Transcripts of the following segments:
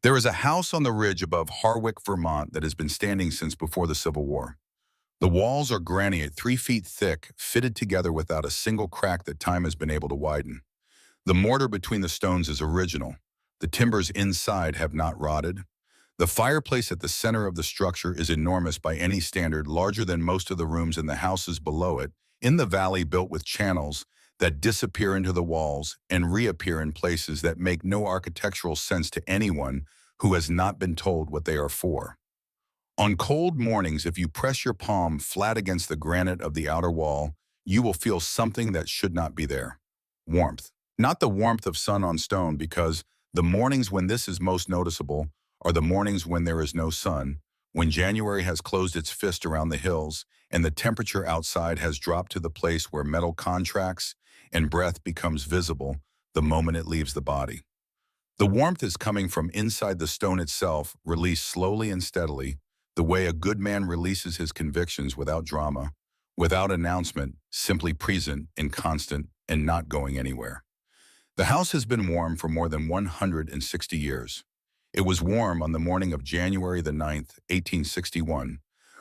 There is a house on the ridge above Harwick, Vermont that has been standing since before the Civil War. The walls are granite 3 feet thick, fitted together without a single crack that time has been able to widen. The mortar between the stones is original. The timbers inside have not rotted. The fireplace at the center of the structure is enormous by any standard, larger than most of the rooms in the houses below it, in the valley built with channels that disappear into the walls and reappear in places that make no architectural sense to anyone who has not been told what they are for. On cold mornings, if you press your palm flat against the granite of the outer wall, you will feel something that should not be there. Warmth. Not the warmth of sun on stone, because the mornings when this is most noticeable are the mornings when there is no sun, when January has closed its fist around the hills and the temperature outside has dropped to the place where metal contracts and breath becomes visible the moment it leaves the body. The warmth is coming from inside the stone itself, released slowly and steadily, the way a good man releases his convictions without drama, without announcement, simply present and constant and not going anywhere. The house has been warm for more than 160 years. It was warm on the morning of January the 9th, 1861,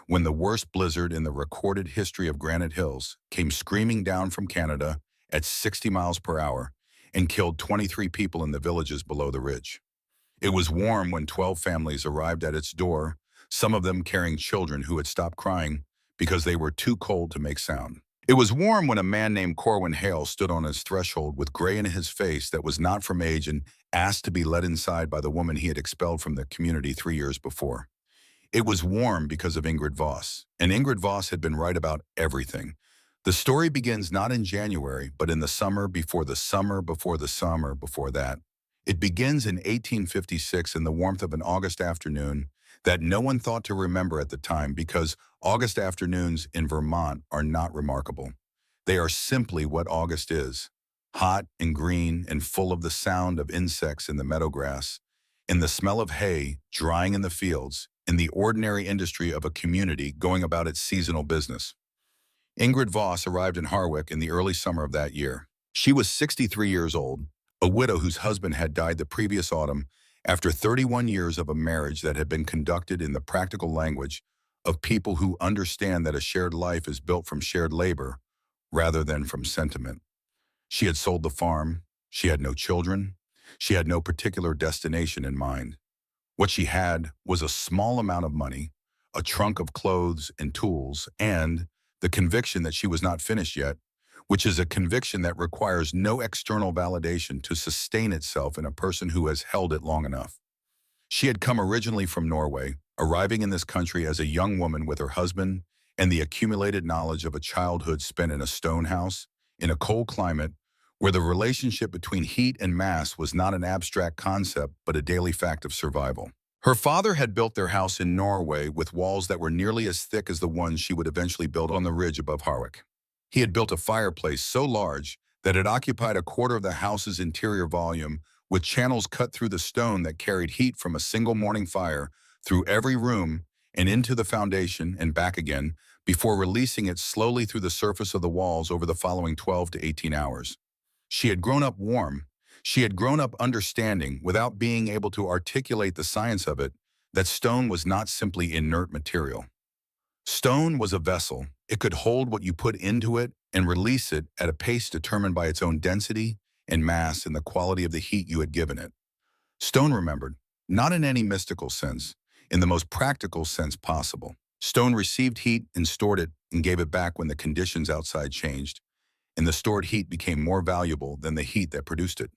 when the worst blizzard in the recorded history of Granite Hills came screaming down from Canada at 60 miles per hour and killed 23 people in the villages below the ridge. It was warm when 12 families arrived at its door, some of them carrying children who had stopped crying because they were too cold to make sound. It was warm when a man named Corwin Hale stood on his threshold with gray in his face that was not from age and asked to be let inside by the woman he had expelled from the community 3 years before. It was warm because of Ingrid Voss, and Ingrid Voss had been right about everything. The story begins not in January, but in the summer before the summer before the summer before that. It begins in 1856 in the warmth of an August afternoon that no one thought to remember at the time, because August afternoons in Vermont are not remarkable. They are simply what August is: hot and green and full of the sound of insects in the meadow grass, in the smell of hay drying in the fields, in the ordinary industry of a community going about its seasonal business. Ingrid Voss arrived in Harwick in the early summer of that year. She was 63 years old, a widow whose husband had died the previous autumn after 31 years of a marriage that had been conducted in the practical language of people who understand that a shared life is built from shared labor rather than from sentiment. She had sold the farm. She had no children. She had no particular destination in mind. What she had was a small amount of money, a trunk of clothes and tools, and the conviction that she was not finished yet, which is a conviction that requires no external validation to sustain itself in a person who has held it long enough. She had come originally from Norway, arriving in this country as a young woman with her husband and the accumulated knowledge of a childhood spent in a stone house, in a cold climate, where the relationship between heat and mass was not an abstract concept but a daily fact of survival. Her father had built their house in Norway with walls that were nearly as thick as the ones she would eventually build on the ridge above Harwick. He had built a fireplace so large that it occupied a quarter of the house's interior volume, with channels cut through the stone that carried heat from a single morning fire through every room and into the foundation and back again, before releasing it slowly through the surface of the walls over the following 12 to 18 hours. She had grown up warm. She had grown up understanding, without being able to articulate the science of it, that stone was not simply inert material. Stone was a vessel. It could hold what you put into it and release it at a pace determined by its own density and mass and the quality of the heat you had given it. Stone remembered, not in any mystical sense, in the most practical sense possible. Stone received heat and stored it and gave it back when the conditions outside changed, and the stored heat became more valuable than the heat that produced it.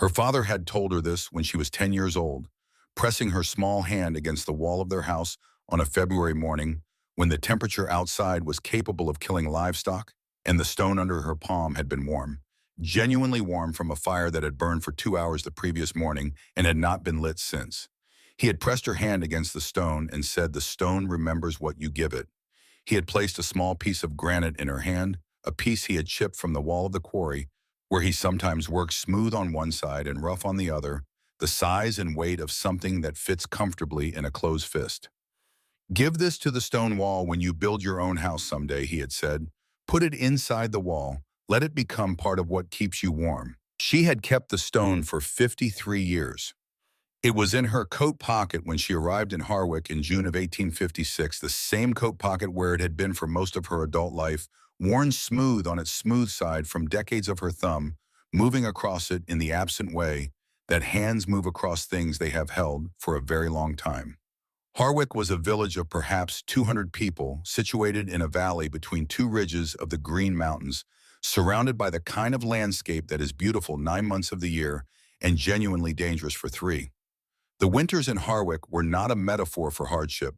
Her father had told her this when she was 10 years old, pressing her small hand against the wall of their house on a February morning when the temperature outside was capable of killing livestock and the stone under her palm had been warm, genuinely warm from a fire that had burned for 2 hours the previous morning and had not been lit since. He had pressed her hand against the stone and said, "The stone remembers what you give it." He had placed a small piece of granite in her hand, a piece he had chipped from the wall of the quarry, where he sometimes works smooth on one side and rough on the other, the size and weight of something that fits comfortably in a closed fist. "Give this to the stone wall when you build your own house someday," he had said. "Put it inside the wall. Let it become part of what keeps you warm." She had kept the stone for 53 years. It was in her coat pocket when she arrived in Harwick in June of 1856, the same coat pocket where it had been for most of her adult life, worn smooth on its smooth side from decades of her thumb, moving across it in the absent way that hands move across things they have held for a very long time. Harwick was a village of perhaps 200 people, situated in a valley between two ridges of the Green Mountains, surrounded by the kind of landscape that is beautiful 9 months of the year and genuinely dangerous for three. The winters in Harwick were not a metaphor for hardship.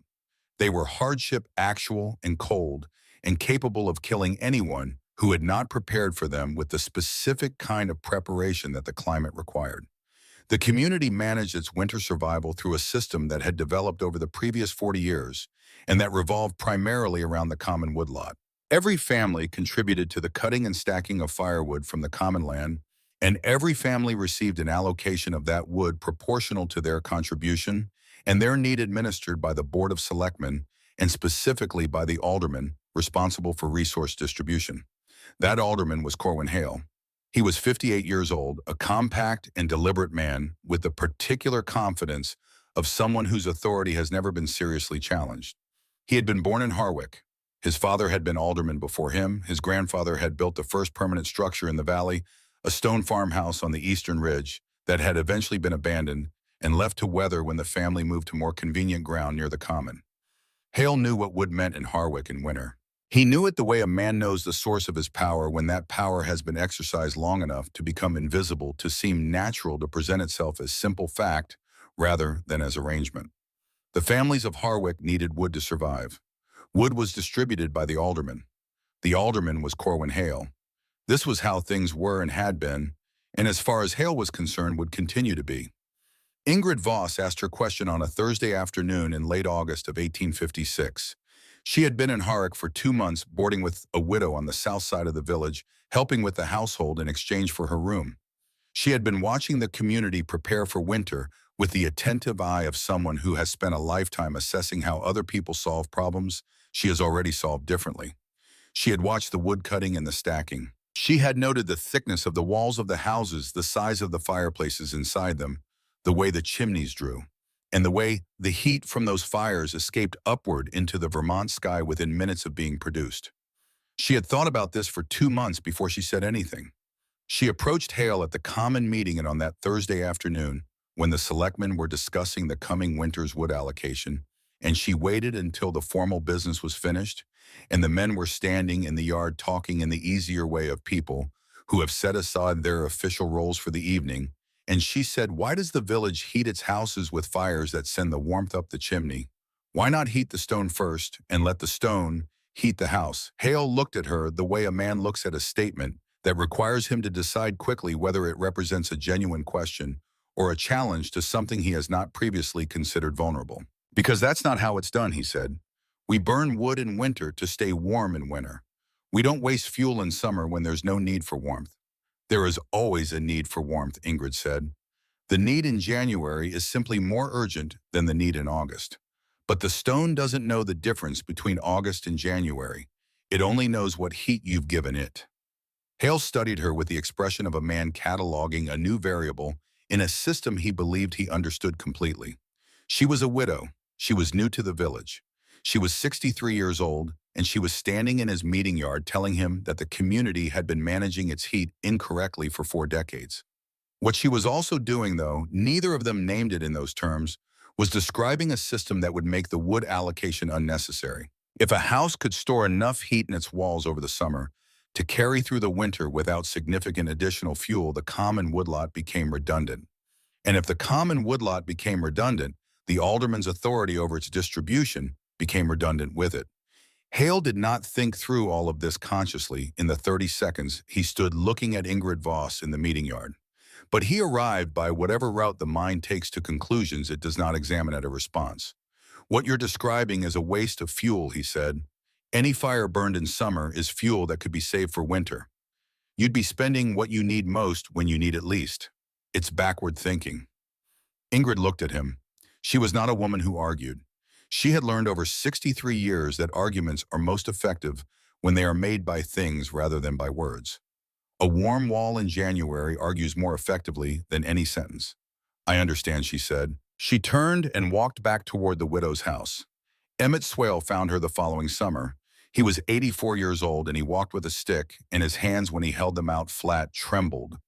They were hardship actual and cold, and capable of killing anyone who had not prepared for them with the specific kind of preparation that the climate required. The community managed its winter survival through a system that had developed over the previous 40 years, and that revolved primarily around the common woodlot. Every family contributed to the cutting and stacking of firewood from the common land, and every family received an allocation of that wood proportional to their contribution and their need administered by the Board of Selectmen and specifically by the alderman responsible for resource distribution. That alderman was Corwin Hale. He was 58 years old, a compact and deliberate man with the particular confidence of someone whose authority has never been seriously challenged. He had been born in Harwick. His father had been alderman before him. His grandfather had built the first permanent structure in the valley, a stone farmhouse on the eastern ridge that had eventually been abandoned and left to weather when the family moved to more convenient ground near the common. Hale knew what wood meant in Harwick in winter. He knew it the way a man knows the source of his power when that power has been exercised long enough to become invisible, to seem natural, to present itself as simple fact rather than as arrangement. The families of Harwick needed wood to survive. Wood was distributed by the alderman. The alderman was Corwin Hale. This was how things were and had been, and as far as Hale was concerned, would continue to be. Ingrid Voss asked her question on a Thursday afternoon in late August of 1856. She had been in Harwick for 2 months, boarding with a widow on the south side of the village, helping with the household in exchange for her room. She had been watching the community prepare for winter with the attentive eye of someone who has spent a lifetime assessing how other people solve problems she has already solved differently. She had watched the wood cutting and the stacking. She had noted the thickness of the walls of the houses, the size of the fireplaces inside them, the way the chimneys drew, and the way the heat from those fires escaped upward into the Vermont sky within minutes of being produced. She had thought about this for 2 months before she said anything. She approached Hale at the common meeting and on that Thursday afternoon, when the selectmen were discussing the coming winter's wood allocation, and she waited until the formal business was finished, and the men were standing in the yard talking in the easier way of people who have set aside their official roles for the evening, and she said, "Why does the village heat its houses with fires that send the warmth up the chimney? Why not heat the stone first and let the stone heat the house?" Hale looked at her the way a man looks at a statement that requires him to decide quickly whether it represents a genuine question or a challenge to something he has not previously considered vulnerable. "Because that's not how it's done," he said. "We burn wood in winter to stay warm in winter. We don't waste fuel in summer when there's no need for warmth." "There is always a need for warmth," Ingrid said. "The need in January is simply more urgent than the need in August. But the stone doesn't know the difference between August and January. It only knows what heat you've given it." Hale studied her with the expression of a man cataloging a new variable in a system he believed he understood completely. She was a widow. She was new to the village. She was 63 years old, and she was standing in his meeting yard telling him that the community had been managing its heat incorrectly for 4 decades. What she was also doing, though neither of them named it in those terms, was describing a system that would make the wood allocation unnecessary. If a house could store enough heat in its walls over the summer to carry through the winter without significant additional fuel, the common woodlot became redundant. And if the common woodlot became redundant, the alderman's authority over its distribution became redundant with it. Hale did not think through all of this consciously in the 30 seconds he stood looking at Ingrid Voss in the meeting yard. But he arrived by whatever route the mind takes to conclusions it does not examine at a response. "What you're describing is a waste of fuel," he said. "Any fire burned in summer is fuel that could be saved for winter. You'd be spending what you need most when you need it least. It's backward thinking." Ingrid looked at him. She was not a woman who argued. She had learned over 63 years that arguments are most effective when they are made by things rather than by words. A warm wall in January argues more effectively than any sentence. "I understand," she said. She turned and walked back toward the widow's house. Emmett Swale found her the following summer. He was 84 years old and he walked with a stick, and his hands, when he held them out flat, trembled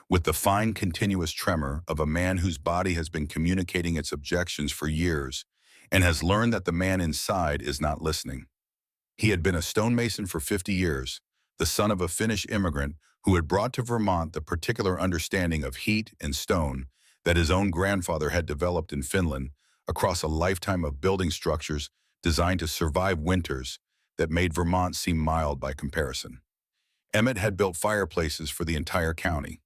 with the fine, continuous tremor of a man whose body has been communicating its objections for years and has learned that the man inside is not listening. He had been a stonemason for 50 years, the son of a Finnish immigrant who had brought to Vermont the particular understanding of heat and stone that his own grandfather had developed in Finland across a lifetime of building structures designed to survive winters that made Vermont seem mild by comparison. Emmett had built fireplaces for the entire county.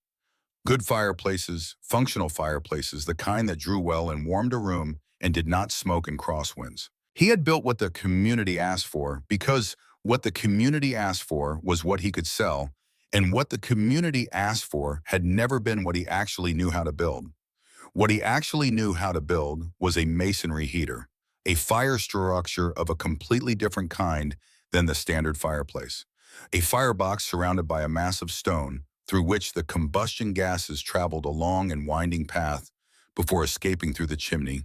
Good fireplaces, functional fireplaces, the kind that drew well and warmed a room and did not smoke in crosswinds. He had built what the community asked for because what the community asked for was what he could sell, and what the community asked for had never been what he actually knew how to build. What he actually knew how to build was a masonry heater, a fire structure of a completely different kind than the standard fireplace. A firebox surrounded by a massive stone through which the combustion gases traveled a long and winding path before escaping through the chimney,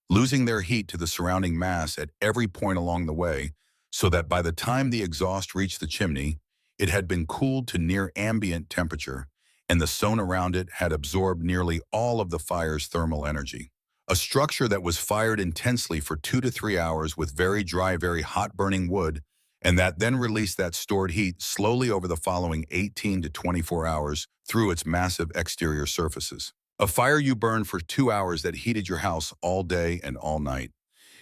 losing their heat to the surrounding mass at every point along the way, so that by the time the exhaust reached the chimney, it had been cooled to near ambient temperature, and the stone around it had absorbed nearly all of the fire's thermal energy. A structure that was fired intensely for 2 to 3 hours with very dry, very hot burning wood, and that then released that stored heat slowly over the following 18 to 24 hours through its massive exterior surfaces. A fire you burned for 2 hours that heated your house all day and all night.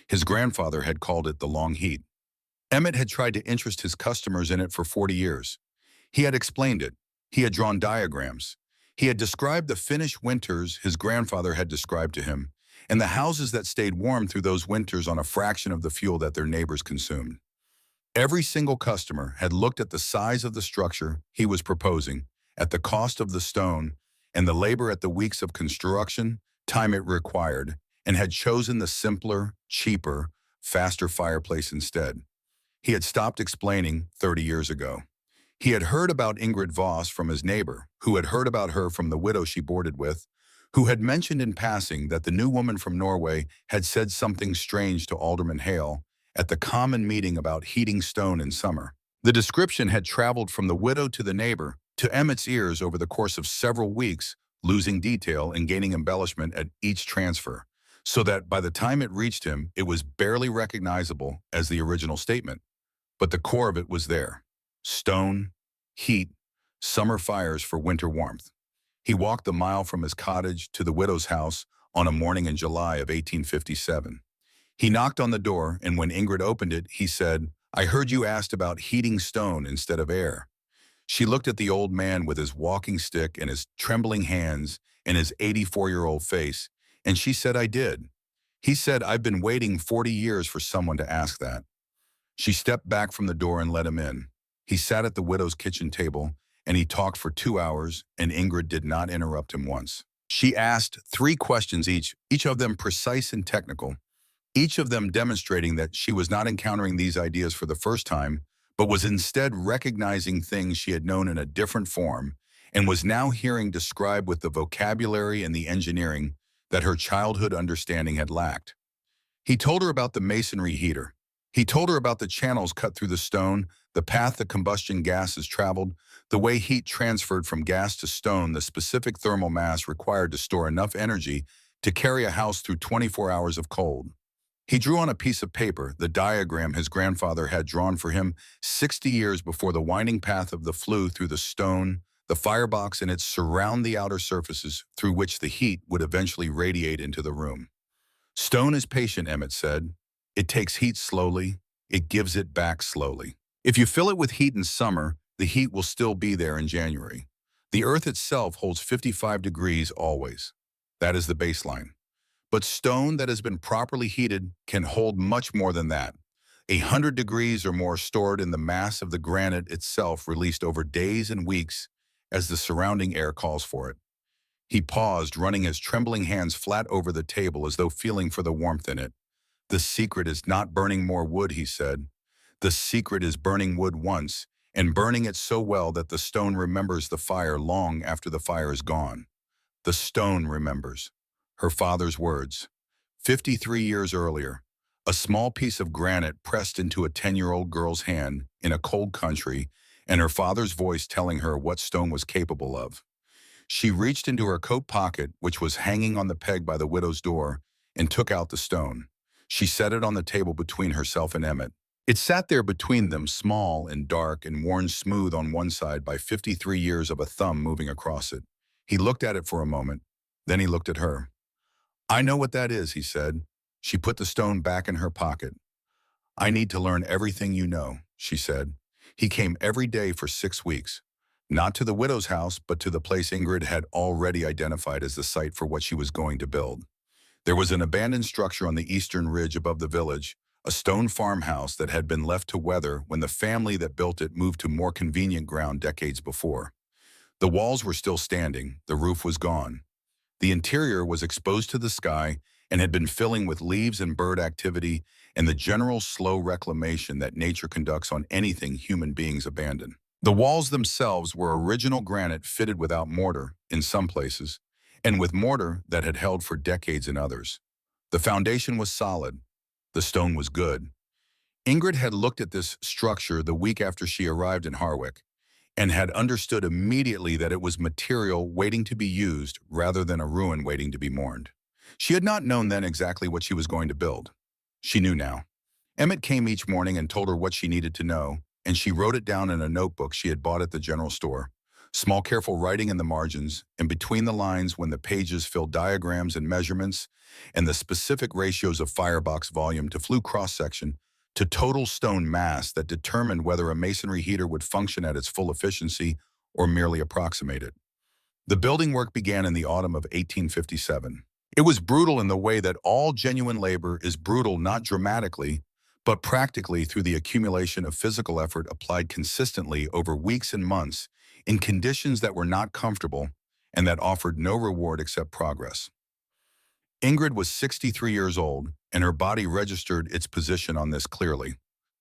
His grandfather had called it the long heat. Emmett had tried to interest his customers in it for 40 years. He had explained it. He had drawn diagrams. He had described the Finnish winters his grandfather had described to him, and the houses that stayed warm through those winters on a fraction of the fuel that their neighbors consumed. Every single customer had looked at the size of the structure he was proposing, at the cost of the stone, and the labor at the weeks of construction time it required, and had chosen the simpler, cheaper, faster fireplace instead. He had stopped explaining 30 years ago. He had heard about Ingrid Voss from his neighbor, who had heard about her from the widow she boarded with, who had mentioned in passing that the new woman from Norway had said something strange to Alderman Hale at the common meeting about heating stone in summer. The description had traveled from the widow to the neighbor to Emmett's ears over the course of several weeks, losing detail and gaining embellishment at each transfer, so that by the time it reached him, it was barely recognizable as the original statement. But the core of it was there. Stone, heat, summer fires for winter warmth. He walked the mile from his cottage to the widow's house on a morning in July of 1857. He knocked on the door, and when Ingrid opened it, he said, "I heard you asked about heating stone instead of air." She looked at the old man with his walking stick and his trembling hands and his 84-year-old face, and she said, "I did." He said, "I've been waiting 40 years for someone to ask that." She stepped back from the door and let him in. He sat at the widow's kitchen table, and he talked for 2 hours, and Ingrid did not interrupt him once. She asked 3 questions each of them precise and technical, each of them demonstrating that she was not encountering these ideas for the first time, but was instead recognizing things she had known in a different form and was now hearing described with the vocabulary and the engineering that her childhood understanding had lacked. He told her about the masonry heater. He told her about the channels cut through the stone, the path the combustion gases traveled, the way heat transferred from gas to stone, the specific thermal mass required to store enough energy to carry a house through 24 hours of cold. He drew on a piece of paper the diagram his grandfather had drawn for him 60 years before the winding path of the flue through the stone, the firebox and its surround the outer surfaces through which the heat would eventually radiate into the room. "Stone is patient," Emmett said. "It takes heat slowly. It gives it back slowly. If you fill it with heat in summer, the heat will still be there in January. The earth itself holds 55 degrees always. That is the baseline. But stone that has been properly heated can hold much more than that. 100 degrees or more stored in the mass of the granite itself, released over days and weeks as the surrounding air calls for it." He paused, running his trembling hands flat over the table as though feeling for the warmth in it. "The secret is not burning more wood," he said. "The secret is burning wood once, and burning it so well that the stone remembers the fire long after the fire is gone. The stone remembers." Her father's words. 53 years earlier, a small piece of granite pressed into a 10-year-old girl's hand in a cold country, and her father's voice telling her what stone was capable of. She reached into her coat pocket, which was hanging on the peg by the widow's door, and took out the stone. She set it on the table between herself and Emmett. It sat there between them, small and dark and worn smooth on one side by 53 years of a thumb moving across it. He looked at it for a moment. Then he looked at her. "I know what that is," he said. She put the stone back in her pocket. "I need to learn everything you know," she said. He came every day for 6 weeks. Not to the widow's house, but to the place Ingrid had already identified as the site for what she was going to build. There was an abandoned structure on the eastern ridge above the village, a stone farmhouse that had been left to weather when the family that built it moved to more convenient ground decades before. The walls were still standing, the roof was gone. The interior was exposed to the sky and had been filling with leaves and bird activity and the general slow reclamation that nature conducts on anything human beings abandon. The walls themselves were original granite fitted without mortar in some places, and with mortar that had held for decades in others. The foundation was solid. The stone was good. Ingrid had looked at this structure the week after she arrived in Harwick and had understood immediately that it was material waiting to be used rather than a ruin waiting to be mourned. She had not known then exactly what she was going to build. She knew now. Emmett came each morning and told her what she needed to know, and she wrote it down in a notebook she had bought at the general store. Small careful writing in the margins, and between the lines when the pages filled diagrams and measurements, and the specific ratios of firebox volume to flue cross-section to total stone mass that determined whether a masonry heater would function at its full efficiency or merely approximate it. The building work began in the autumn of 1857. It was brutal in the way that all genuine labor is brutal not dramatically, but practically through the accumulation of physical effort applied consistently over weeks and months in conditions that were not comfortable and that offered no reward except progress. Ingrid was 63 years old, and her body registered its position on this clearly.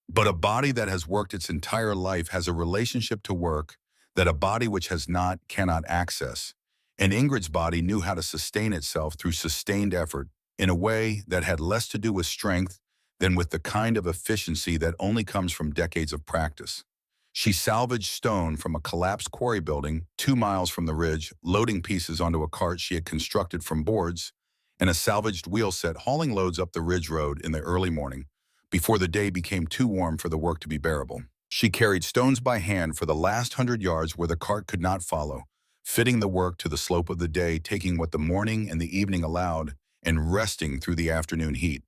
But a body that has worked its entire life has a relationship to work that a body which has not cannot access. And Ingrid's body knew how to sustain itself through sustained effort in a way that had less to do with strength than with the kind of efficiency that only comes from decades of practice. She salvaged stone from a collapsed quarry building 2 miles from the ridge, loading pieces onto a cart she had constructed from boards, and a salvaged wheel set hauling loads up the ridge road in the early morning, before the day became too warm for the work to be bearable. She carried stones by hand for the last 100 yards where the cart could not follow, fitting the work to the slope of the day, taking what the morning and the evening allowed, and resting through the afternoon heat.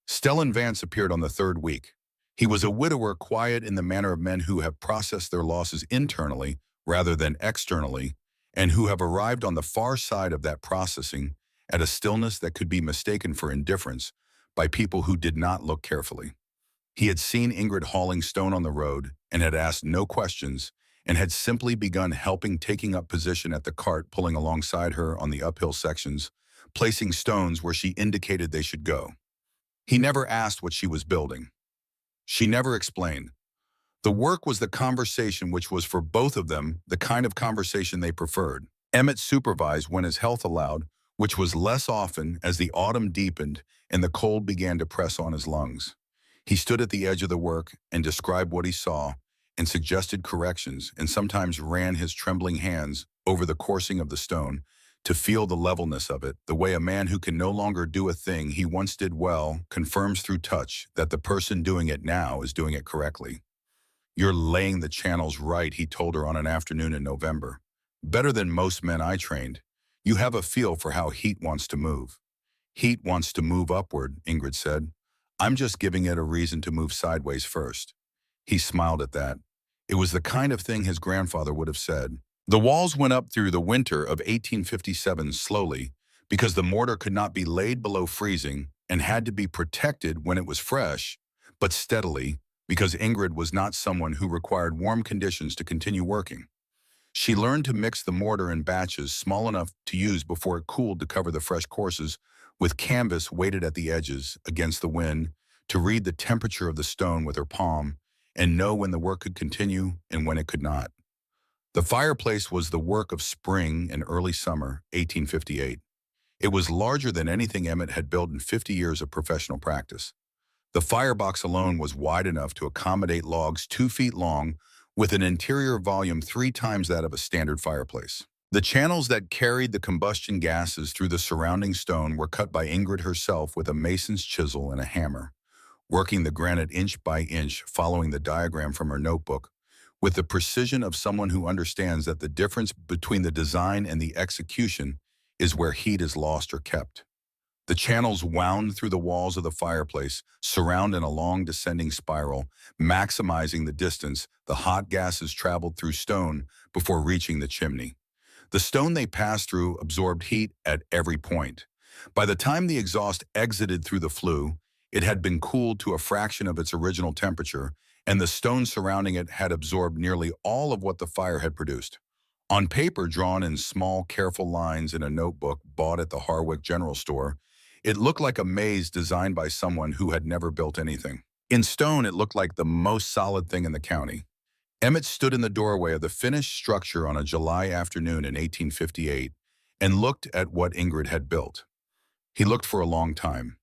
Stellan Vance appeared on the third week. He was a widower, quiet in the manner of men who have processed their losses internally rather than externally, and who have arrived on the far side of that processing at a stillness that could be mistaken for indifference by people who did not look carefully. He had seen Ingrid hauling stone on the road and had asked no questions and had simply begun helping, taking up position at the cart, pulling alongside her on the uphill sections, placing stones where she indicated they should go. He never asked what she was building. She never explained. The work was the conversation which was for both of them the kind of conversation they preferred. Emmett supervised when his health allowed, which was less often as the autumn deepened and the cold began to press on his lungs. He stood at the edge of the work and described what he saw and suggested corrections and sometimes ran his trembling hands over the coursing of the stone to feel the levelness of it, the way a man who can no longer do a thing he once did well confirms through touch that the person doing it now is doing it correctly. "You're laying the channels right," he told her on an afternoon in November. "Better than most men I trained. You have a feel for how heat wants to move." "Heat wants to move upward," Ingrid said. "I'm just giving it a reason to move sideways first." He smiled at that. It was the kind of thing his grandfather would have said. The walls went up through the winter of 1857 slowly, because the mortar could not be laid below freezing and had to be protected when it was fresh, but steadily, because Ingrid was not someone who required warm conditions to continue working. She learned to mix the mortar in batches small enough to use before it cooled to cover the fresh courses, with canvas weighted at the edges against the wind, to read the temperature of the stone with her palm and know when the work could continue and when it could not. The fireplace was the work of spring and early summer, 1858. It was larger than anything Emmett had built in 50 years of professional practice. The firebox alone was wide enough to accommodate logs 2 feet long, with an interior volume 3 times that of a standard fireplace. The channels that carried the combustion gases through the surrounding stone were cut by Ingrid herself with a mason's chisel and a hammer, working the granite inch by inch, following the diagram from her notebook, with the precision of someone who understands that the difference between the design and the execution is where heat is lost or kept. The channels wound through the walls of the fireplace, surround in a long descending spiral, maximizing the distance the hot gases traveled through stone before reaching the chimney. The stone they passed through absorbed heat at every point. By the time the exhaust exited through the flue, it had been cooled to a fraction of its original temperature, and the stone surrounding it had absorbed nearly all of what the fire had produced. On paper drawn in small, careful lines in a notebook bought at the Harwick General Store, it looked like a maze designed by someone who had never built anything. In stone, it looked like the most solid thing in the county. Emmett stood in the doorway of the finished structure on a July afternoon in 1858 and looked at what Ingrid had built. He looked for a long time.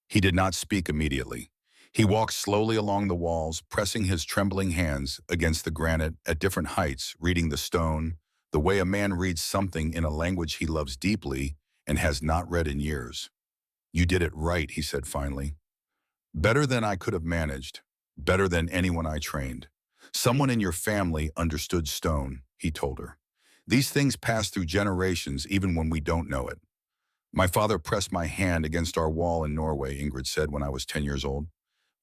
He did not speak immediately. He walked slowly along the walls, pressing his trembling hands against the granite at different heights, reading the stone, the way a man reads something in a language he loves deeply and has not read in years. "You did it right," he said finally. "Better than I could have managed. Better than anyone I trained. Someone in your family understood stone," he told her. "These things pass through generations even when we don't know it." "My father pressed my hand against our wall in Norway," Ingrid said, "when I was 10 years old.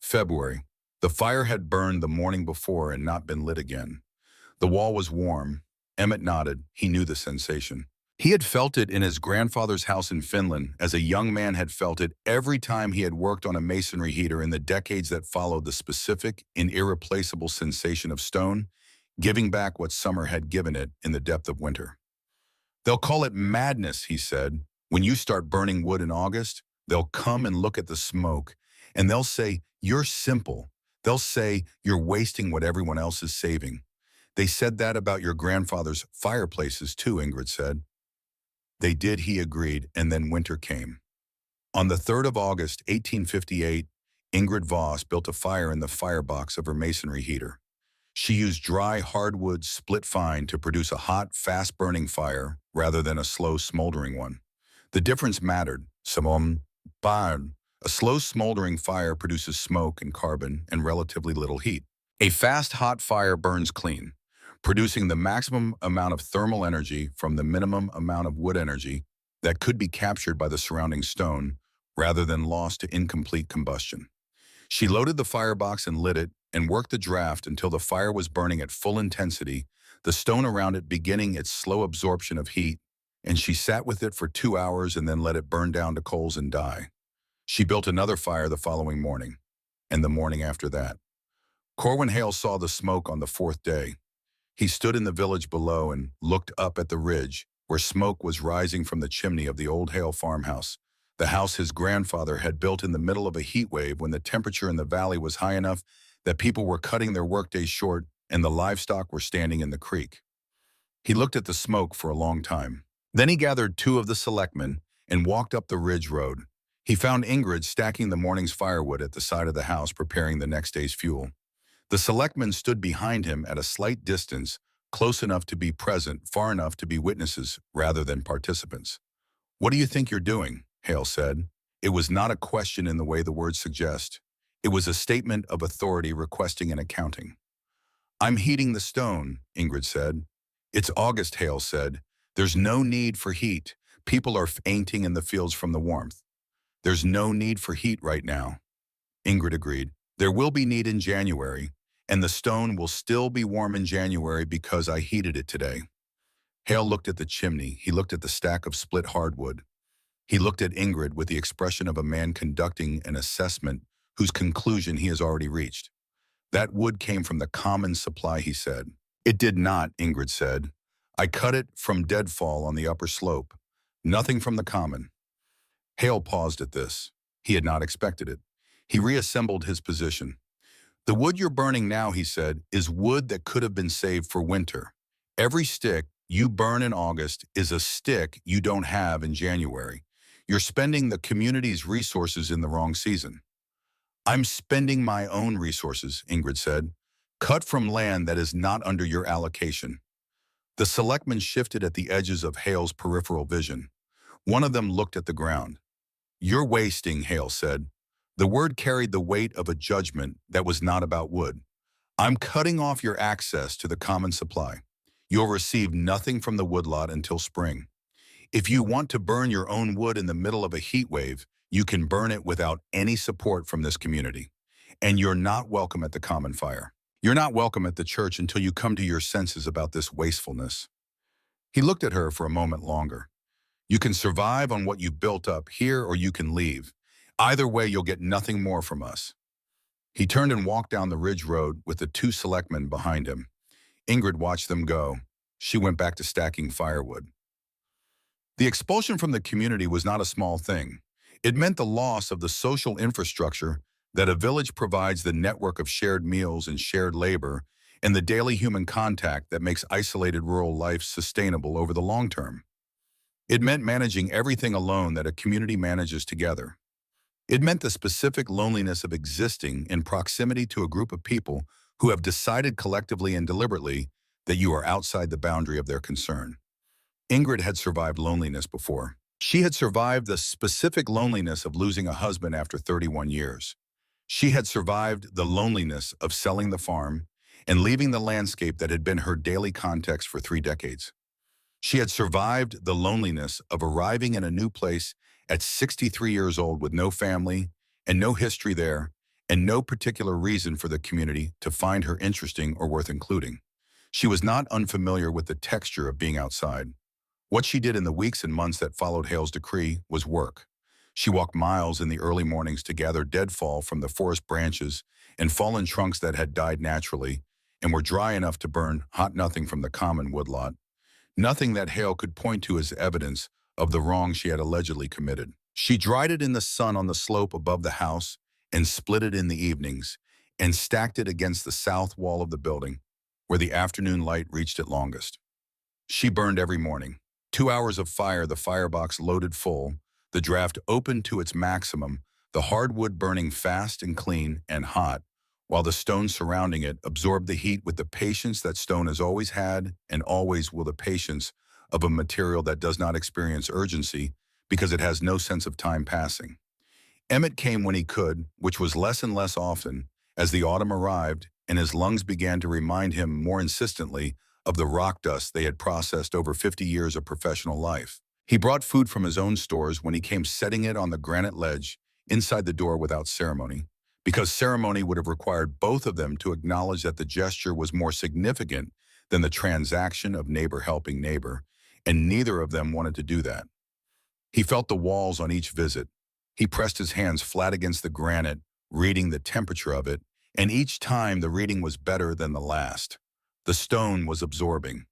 February. The fire had burned the morning before and not been lit again. The wall was warm." Emmett nodded. He knew the sensation. He had felt it in his grandfather's house in Finland, as a young man had felt it every time he had worked on a masonry heater in the decades that followed the specific and irreplaceable sensation of stone, giving back what summer had given it in the depth of winter. "They'll call it madness," he said. "When you start burning wood in August, they'll come and look at the smoke, and they'll say, 'You're simple.' They'll say, 'You're wasting what everyone else is saving.' They said that about your grandfather's fireplaces too," Ingrid said. "They did," he agreed, and then winter came. On the 3rd of August, 1858, Ingrid Voss built a fire in the firebox of her masonry heater. She used dry hardwood split fine to produce a hot, fast-burning fire rather than a slow, smoldering one. The difference mattered. A slow, smoldering fire produces smoke and carbon and relatively little heat. A fast, hot fire burns clean, producing the maximum amount of thermal energy from the minimum amount of wood energy that could be captured by the surrounding stone rather than lost to incomplete combustion. She loaded the firebox and lit it and worked the draft until the fire was burning at full intensity, the stone around it beginning its slow absorption of heat, and she sat with it for 2 hours and then let it burn down to coals and die. She built another fire the following morning, and the morning after that. Corwin Hale saw the smoke on the 4th day. He stood in the village below and looked up at the ridge, where smoke was rising from the chimney of the old Hale farmhouse, the house his grandfather had built in the middle of a heat wave when the temperature in the valley was high enough that people were cutting their workdays short and the livestock were standing in the creek. He looked at the smoke for a long time. Then he gathered 2 of the selectmen and walked up the ridge road. He found Ingrid stacking the morning's firewood at the side of the house, preparing the next day's fuel. The selectmen stood behind him at a slight distance, close enough to be present, far enough to be witnesses rather than participants. "What do you think you're doing?" Hale said. It was not a question in the way the words suggest. It was a statement of authority requesting an accounting. "I'm heating the stone," Ingrid said. "It's August," Hale said. "There's no need for heat. People are fainting in the fields from the warmth." "There's no need for heat right now," Ingrid agreed. "There will be need in January, and the stone will still be warm in January because I heated it today." Hale looked at the chimney. He looked at the stack of split hardwood. He looked at Ingrid with the expression of a man conducting an assessment whose conclusion he has already reached. "That wood came from the common supply," he said. "It did not," Ingrid said. "I cut it from deadfall on the upper slope. Nothing from the common." Hale paused at this. He had not expected it. He reassembled his position. "The wood you're burning now," he said, "is wood that could have been saved for winter. Every stick you burn in August is a stick you don't have in January. You're spending the community's resources in the wrong season. I'm spending my own resources, Ingrid said. Cut from land that is not under your allocation. The selectmen shifted at the edges of Hale's peripheral vision. One of them looked at the ground. You're wasting, Hale said. The word carried the weight of a judgment that was not about wood. I'm cutting off your access to the common supply. You'll receive nothing from the woodlot until spring. If you want to burn your own wood in the middle of a heat wave, you can burn it without any support from this community. And you're not welcome at the common fire. You're not welcome at the church until you come to your senses about this wastefulness. He looked at her for a moment longer. You can survive on what you've built up here, or you can leave. Either way, you'll get nothing more from us. He turned and walked down the ridge road with the two selectmen behind him. Ingrid watched them go. She went back to stacking firewood. The expulsion from the community was not a small thing. It meant the loss of the social infrastructure that a village provides, the network of shared meals and shared labor, and the daily human contact that makes isolated rural life sustainable over the long term. It meant managing everything alone that a community manages together. It meant the specific loneliness of existing in proximity to a group of people who have decided collectively and deliberately that you are outside the boundary of their concern. Ingrid had survived loneliness before. She had survived the specific loneliness of losing a husband after 31 years. She had survived the loneliness of selling the farm and leaving the landscape that had been her daily context for 3 decades. She had survived the loneliness of arriving in a new place at 63 years old with no family and no history there and no particular reason for the community to find her interesting or worth including. She was not unfamiliar with the texture of being outside. What she did in the weeks and months that followed Hale's decree was work. She walked miles in the early mornings to gather deadfall from the forest branches and fallen trunks that had died naturally and were dry enough to burn hot nothing from the common woodlot. Nothing that Hale could point to as evidence of the wrong she had allegedly committed. She dried it in the sun on the slope above the house and split it in the evenings and stacked it against the south wall of the building, where the afternoon light reached it longest. She burned every morning. 2 hours of fire, the firebox loaded full, the draft opened to its maximum, the hardwood burning fast and clean and hot, while the stone surrounding it absorbed the heat with the patience that stone has always had and always will, the patience of a material that does not experience urgency because it has no sense of time passing. Emmett came when he could, which was less and less often, as the autumn arrived and his lungs began to remind him more insistently of the rock dust they had processed over 50 years of professional life. He brought food from his own stores when he came setting it on the granite ledge inside the door without ceremony, because ceremony would have required both of them to acknowledge that the gesture was more significant than the transaction of neighbor helping neighbor, and neither of them wanted to do that. He felt the walls on each visit. He pressed his hands flat against the granite, reading the temperature of it, and each time the reading was better than the last. The stone was absorbing.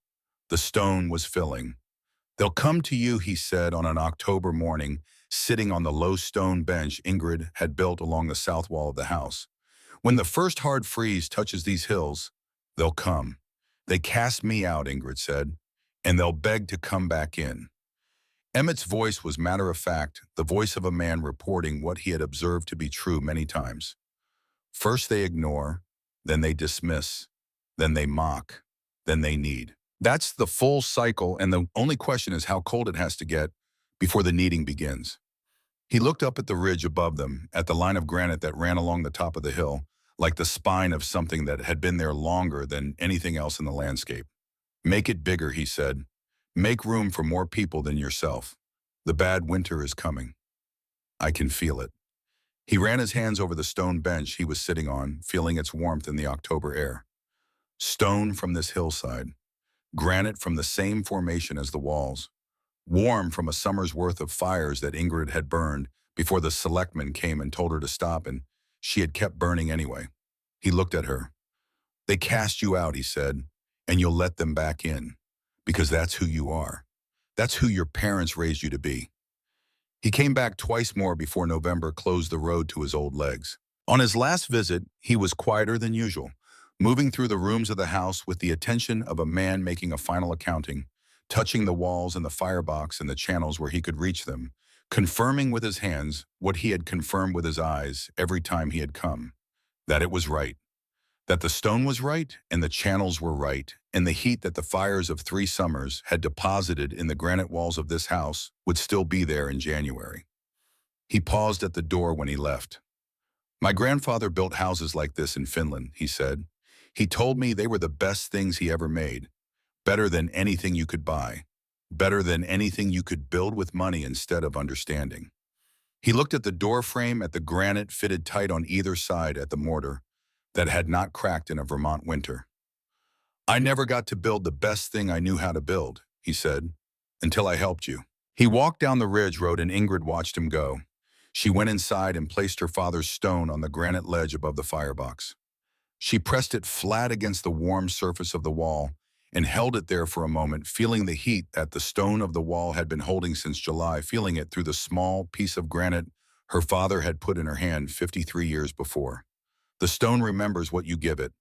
The stone was filling. They'll come to you, he said on an October morning, sitting on the low stone bench Ingrid had built along the south wall of the house. When the first hard freeze touches these hills, they'll come. They cast me out, Ingrid said, and they'll beg to come back in. Emmett's voice was matter of fact, the voice of a man reporting what he had observed to be true many times. First they ignore, then they dismiss, then they mock, then they need. That's the full cycle, and the only question is how cold it has to get before the kneading begins. He looked up at the ridge above them, at the line of granite that ran along the top of the hill, like the spine of something that had been there longer than anything else in the landscape. Make it bigger, he said. Make room for more people than yourself. The bad winter is coming. I can feel it. He ran his hands over the stone bench he was sitting on, feeling its warmth in the October air. Stone from this hillside, granite from the same formation as the walls, warm from a summer's worth of fires that Ingrid had burned before the selectmen came and told her to stop, and she had kept burning anyway. He looked at her. They cast you out, he said, and you'll let them back in, because that's who you are. That's who your parents raised you to be. He came back twice more before November closed the road to his old legs. On his last visit, he was quieter than usual, moving through the rooms of the house with the attention of a man making a final accounting, touching the walls and the firebox and the channels where he could reach them, confirming with his hands what he had confirmed with his eyes every time he had come, that it was right, that the stone was right and the channels were right, and the heat that the fires of 3 summers had deposited in the granite walls of this house would still be there in January. He paused at the door when he left. My grandfather built houses like this in Finland, he said. He told me they were the best things he ever made, better than anything you could buy, better than anything you could build with money instead of understanding. He looked at the door frame, at the granite fitted tight on either side, at the mortar that had not cracked in a Vermont winter. I never got to build the best thing I knew how to build, he said, until I helped you. He walked down the ridge road and Ingrid watched him go. She went inside and placed her father's stone on the granite ledge above the firebox. She pressed it flat against the warm surface of the wall and held it there for a moment, feeling the heat that the stone of the wall had been holding since July, feeling it through the small piece of granite her father had put in her hand 53 years before. The stone remembers what you give it.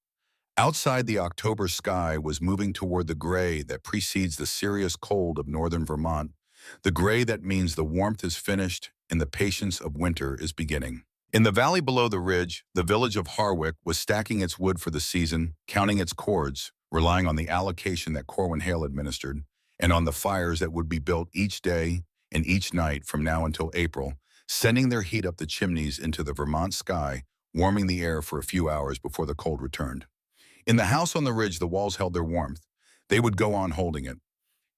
Outside, the October sky was moving toward the gray that precedes the serious cold of northern Vermont, the gray that means the warmth is finished and the patience of winter is beginning. In the valley below the ridge, the village of Harwick was stacking its wood for the season, counting its cords, relying on the allocation that Corwin Hale administered, and on the fires that would be built each day and each night from now until April, sending their heat up the chimneys into the Vermont sky, warming the air for a few hours before the cold returned. In the house on the ridge, the walls held their warmth. They would go on holding it.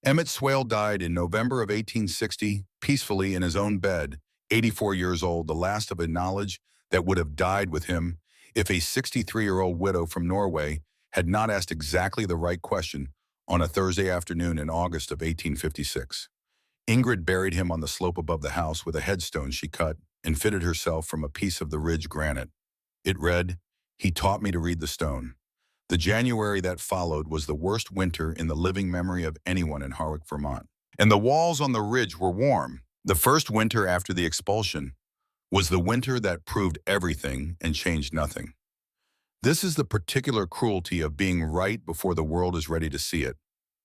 Emmett Swale died in November of 1860, peacefully in his own bed, 84 years old, the last of a knowledge that would have died with him if a 63-year-old widow from Norway had not asked exactly the right question on a Thursday afternoon in August of 1856. Ingrid buried him on the slope above the house with a headstone she cut and fitted herself from a piece of the ridge granite. It read, "He taught me to read the stone." The January that followed was the worst winter in the living memory of anyone in Harwick, Vermont. And the walls on the ridge were warm. The first winter after the expulsion was the winter that proved everything and changed nothing. This is the particular cruelty of being right before the world is ready to see it.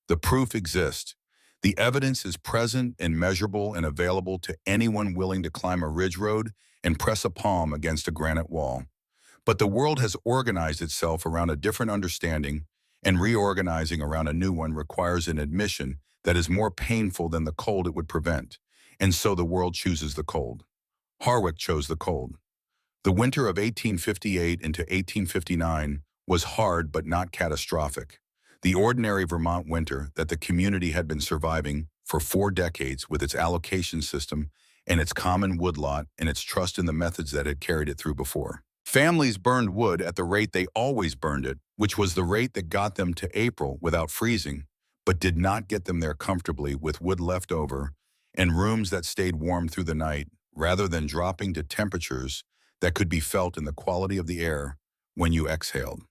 The proof exists. The evidence is present and measurable and available to anyone willing to climb a ridge road and press a palm against a granite wall. But the world has organized itself around a different understanding, and reorganizing around a new one requires an admission that is more painful than the cold it would prevent. And so the world chooses the cold. Harwick chose the cold. The winter of 1858 into 1859 was hard but not catastrophic. The ordinary Vermont winter that the community had been surviving for 4 decades with its allocation system and its common woodlot and its trust in the methods that had carried it through before. Families burned wood at the rate they always burned it, which was the rate that got them to April without freezing, but did not get them there comfortably with wood left over and rooms that stayed warm through the night, rather than dropping to temperatures that could be felt in the quality of the air when you exhaled.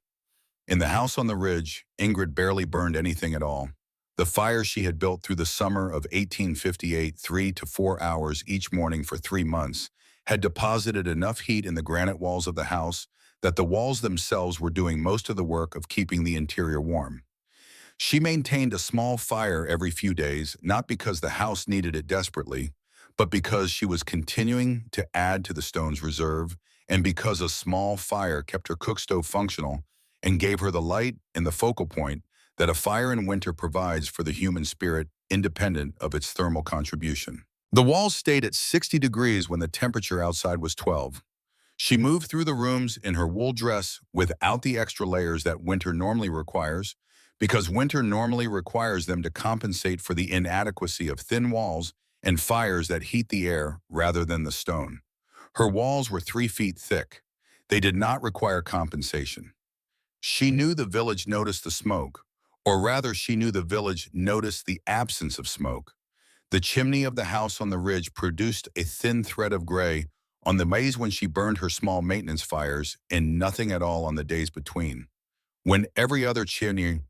In the house on the ridge, Ingrid barely burned anything at all. The fire she had built through the summer of 1858, 3 to 4 hours each morning for 3 months, had deposited enough heat in the granite walls of the house that the walls themselves were doing most of the work of keeping the interior warm. She maintained a small fire every few days, not because the house needed it desperately, but because she was continuing to add to the stone's reserve, and because a small fire kept her cookstove functional and gave her the light and the focal point that a fire in winter provides for the human spirit, independent of its thermal contribution. The walls stayed at 60 degrees when the temperature outside was 12. She moved through the rooms in her wool dress without the extra layers that winter normally requires, because winter normally requires them to compensate for the inadequacy of thin walls and fires that heat the air rather than the stone. Her walls were 3 feet thick. They did not require compensation. She knew the village noticed the smoke, or rather she knew the village noticed the absence of smoke. The chimney of the house on the ridge produced a thin thread of gray on the days when she burned her small maintenance fires, and nothing at all on the days between, when every other chimney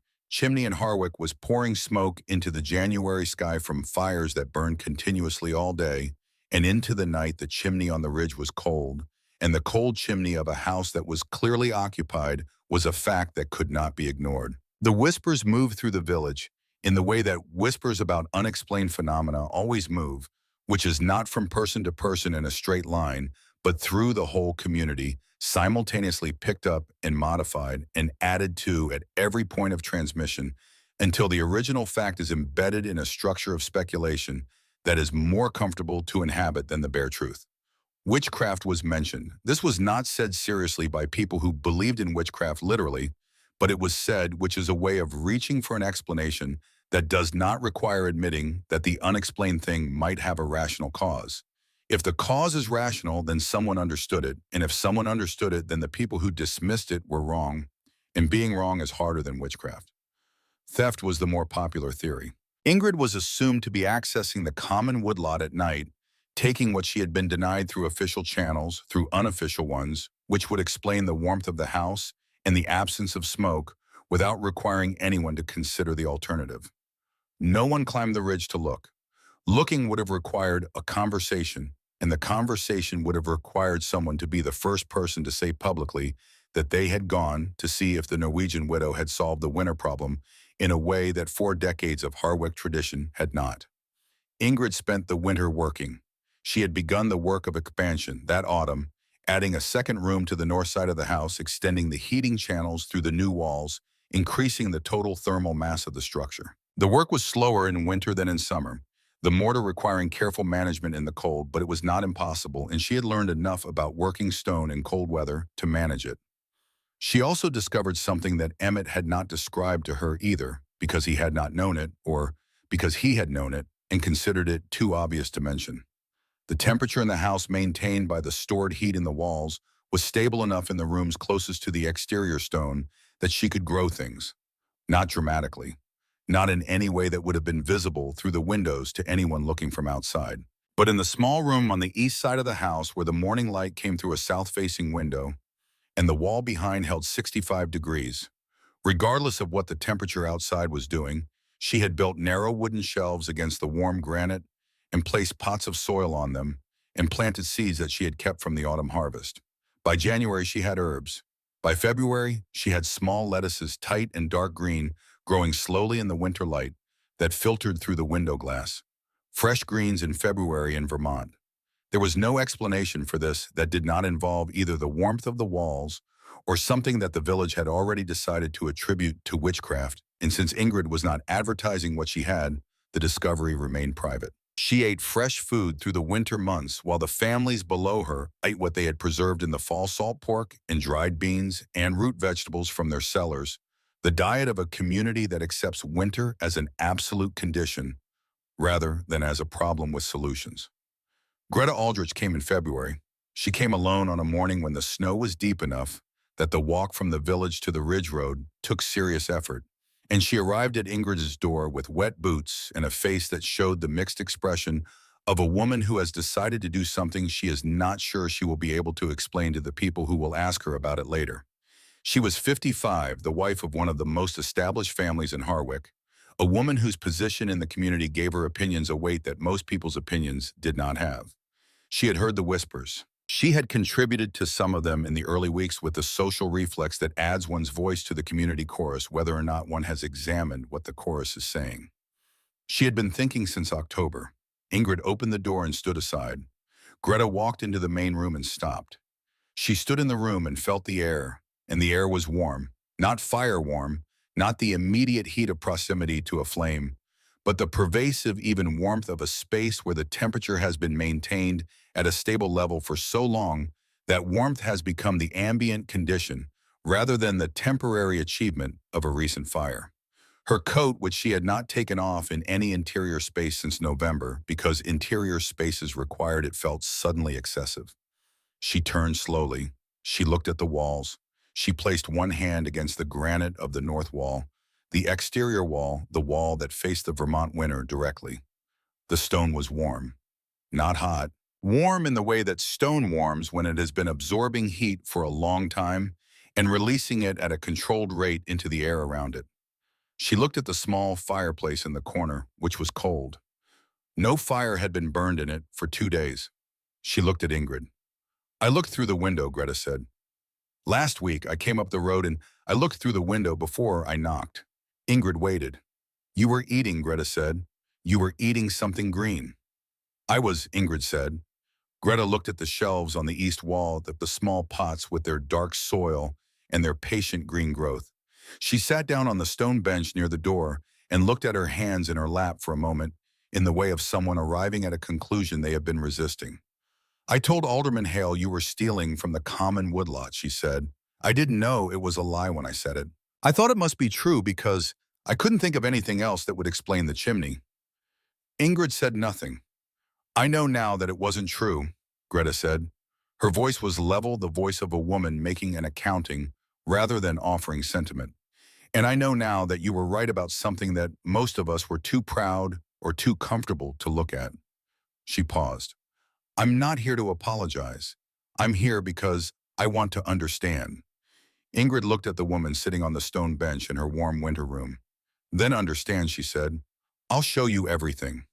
in Harwick was pouring smoke into the January sky from fires that burned continuously all day, and into the night the chimney on the ridge was cold, and the cold chimney of a house that was clearly occupied was a fact that could not be ignored. The whispers moved through the village in the way that whispers about unexplained phenomena always move which is not from person to person in a straight line, but through the whole community, simultaneously picked up and modified and added to at every point of transmission until the original fact is embedded in a structure of speculation that is more comfortable to inhabit than the bare truth. Witchcraft was mentioned. This was not said seriously by people who believed in witchcraft literally, but it was said, which is a way of reaching for an explanation that does not require admitting that the unexplained thing might have a rational cause. If the cause is rational, then someone understood it, and if someone understood it, then the people who dismissed it were wrong, and being wrong is harder than witchcraft. Theft was the more popular theory. Ingrid was assumed to be accessing the common woodlot at night, taking what she had been denied through official channels, through unofficial ones, which would explain the warmth of the house and the absence of smoke without requiring anyone to consider the alternative. No one climbed the ridge to look. Looking would have required a conversation, and the conversation would have required someone to be the first person to say publicly that they had gone to see if the Norwegian widow had solved the winter problem in a way that 4 decades of Harwick tradition had not. Ingrid spent the winter working. She had begun the work of expansion that autumn, adding a second room to the north side of the house, extending the heating channels through the new walls, increasing the total thermal mass of the structure. The work was slower in winter than in summer, the mortar requiring careful management in the cold, but it was not impossible, and she had learned enough about working stone in cold weather to manage it. She also discovered something that Emmett had not described to her either, because he had not known it, or because he had known it and considered it too obvious to mention. The temperature in the house maintained by the stored heat in the walls was stable enough in the rooms closest to the exterior stone that she could grow things. Not dramatically. Not in any way that would have been visible through the windows to anyone looking from outside. But in the small room on the east side of the house where the morning light came through a south-facing window, and the wall behind held 65 degrees. Regardless of what the temperature outside was doing, she had built narrow wooden shelves against the warm granite and placed pots of soil on them and planted seeds that she had kept from the autumn harvest. By January, she had herbs. By February, she had small lettuces, tight and dark green, growing slowly in the winter light that filtered through the window glass. Fresh greens in February in Vermont. There was no explanation for this that did not involve either the warmth of the walls or something that the village had already decided to attribute to witchcraft, and since Ingrid was not advertising what she had, the discovery remained private. She ate fresh food through the winter months while the families below her ate what they had preserved in the fall: salt pork and dried beans and root vegetables from their cellars, the diet of a community that accepts winter as an absolute condition rather than as a problem with solutions. Greta Aldrich came in February. She came alone on a morning when the snow was deep enough that the walk from the village to the ridge road took serious effort, and she arrived at Ingrid's door with wet boots and a face that showed the mixed expression of a woman who has decided to do something she is not sure she will be able to explain to the people who will ask her about it later. She was 55, the wife of one of the most established families in Harwick, a woman whose position in the community gave her opinions a weight that most people's opinions did not have. She had heard the whispers. She had contributed to some of them in the early weeks with the social reflex that adds one's voice to the community chorus whether or not one has examined what the chorus is saying. She had been thinking since October. Ingrid opened the door and stood aside. Greta walked into the main room and stopped. She stood in the room and felt the air, and the air was warm. Not fire warm, not the immediate heat of proximity to a flame, but the pervasive, even warmth of a space where the temperature has been maintained at a stable level for so long that warmth has become the ambient condition rather than the temporary achievement of a recent fire. Her coat, which she had not taken off in any interior space since November because interior spaces required it, felt suddenly excessive. She turned slowly. She looked at the walls. She placed one hand against the granite of the north wall, the exterior wall, the wall that faced the Vermont winter directly. The stone was warm, not hot. Warm in the way that stone warms when it has been absorbing heat for a long time and releasing it at a controlled rate into the air around it. She looked at the small fireplace in the corner, which was cold. No fire had been burned in it for 2 days. She looked at Ingrid. "I looked through the window," Greta said. "Last week, I came up the road and I looked through the window before I knocked." Ingrid waited. "You were eating," Greta said. "You were eating something green." Ingrid said. Greta looked at the shelves on the east wall, the small pots with their dark soil and their patient green growth. She sat down on the stone bench near the door and looked at her hands in her lap for a moment, in the way of someone arriving at a conclusion they have been resisting. I told Alderman Hale you were stealing from the common woodlot, she said. I didn't know it was a lie when I said it. I thought it must be true because I couldn't think of anything else that would explain the chimney. Ingrid said nothing. I know now that it wasn't true, Greta said. Her voice was level, the voice of a woman making an accounting rather than offering sentiment. And I know now that you were right about something that most of us were too proud or too comfortable to look at. She paused. I'm not here to apologize. I'm here because I want to understand. Ingrid looked at the woman sitting on the stone bench in her warm winter room. Then understand, she said. I'll show you everything.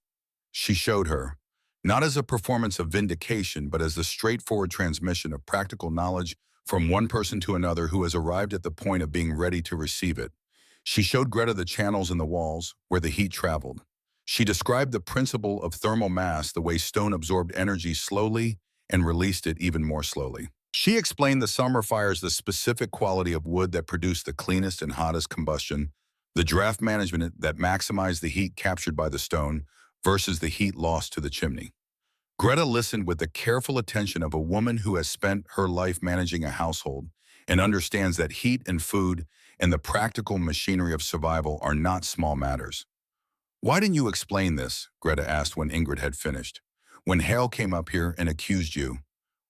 She showed her, not as a performance of vindication, but as the straightforward transmission of practical knowledge from one person to another who has arrived at the point of being ready to receive it. She showed Greta the channels in the walls where the heat traveled. She described the principle of thermal mass, the way stone absorbed energy slowly and released it even more slowly. She explained the summer fires, the specific quality of wood that produced the cleanest and hottest combustion, the draft management that maximized the heat captured by the stone versus the heat lost to the chimney. Greta listened with the careful attention of a woman who has spent her life managing a household and understands that heat and food and the practical machinery of survival are not small matters. Why didn't you explain this? Greta asked when Ingrid had finished. When Hale came up here and accused you,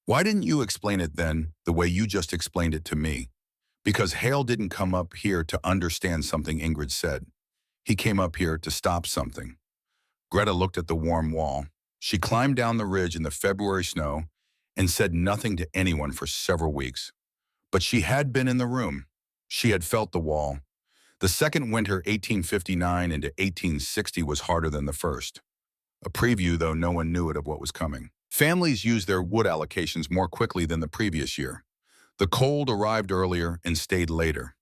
why didn't you explain it then the way you just explained it to me? Because Hale didn't come up here to understand something, Ingrid said. He came up here to stop something. Greta looked at the warm wall. She climbed down the ridge in the February snow and said nothing to anyone for several weeks. But she had been in the room. She had felt the wall. The second winter, 1859 into 1860, was harder than the first. A preview, though no one knew it, of what was coming. Families used their wood allocations more quickly than the previous year. The cold arrived earlier and stayed later.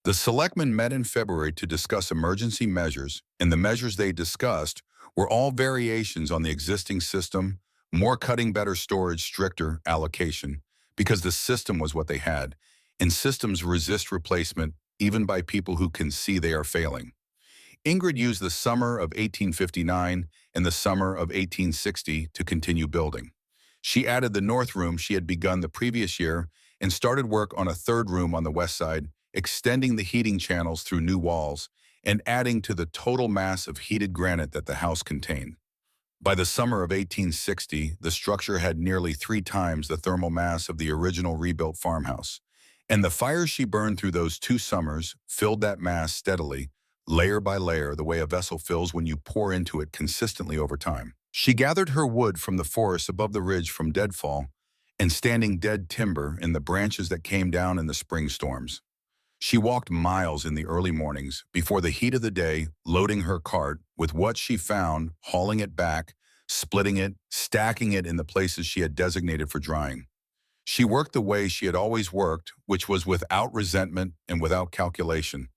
The selectmen met in February to discuss emergency measures, and the measures they discussed were all variations on the existing system, more cutting, better storage, stricter allocation, because the system was what they had, and systems resist replacement even by people who can see they are failing. Ingrid used the summer of 1859 and the summer of 1860 to continue building. She added the north room she had begun the previous year and started work on a third room on the west side, extending the heating channels through new walls and adding to the total mass of heated granite that the house contained. By the summer of 1860, the structure had nearly 3 times the thermal mass of the original rebuilt farmhouse, and the fires she burned through those 2 summers filled that mass steadily, layer by layer, the way a vessel fills when you pour into it consistently over time. She gathered her wood from the forest above the ridge from deadfall and standing dead timber in the branches that came down in the spring storms. She walked miles in the early mornings before the heat of the day, loading her cart with what she found, hauling it back, splitting it, stacking it in the places she had designated for drying. She worked the way she had always worked, which was without resentment and without calculation,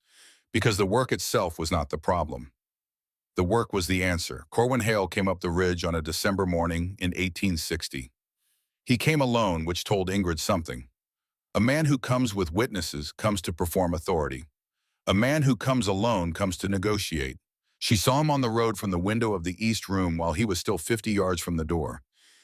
because the work itself was not the problem. The work was the answer. Corwin Hale came up the ridge on a December morning in 1860. He came alone, which told Ingrid something. A man who comes with witnesses comes to perform authority. A man who comes alone comes to negotiate. She saw him on the road from the window of the east room while he was still 50 yards from the door.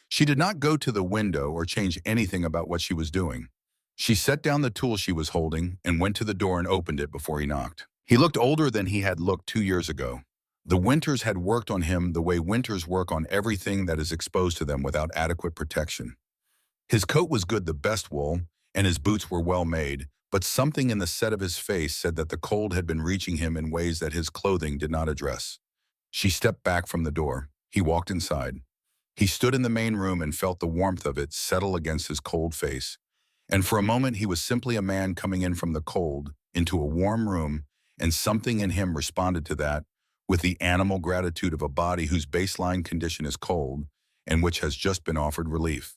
She did not go to the window or change anything about what she was doing. She set down the tool she was holding and went to the door and opened it before he knocked. He looked older than he had looked 2 years ago. The winters had worked on him the way winters work on everything that is exposed to them without adequate protection. His coat was good, the best wool, and his boots were well made, but something in the set of his face said that the cold had been reaching him in ways that his clothing did not address. She stepped back from the door. He walked inside. He stood in the main room and felt the warmth of it settle against his cold face. And for a moment he was simply a man coming in from the cold into a warm room, and something in him responded to that with the animal gratitude of a body whose baseline condition is cold and which has just been offered relief.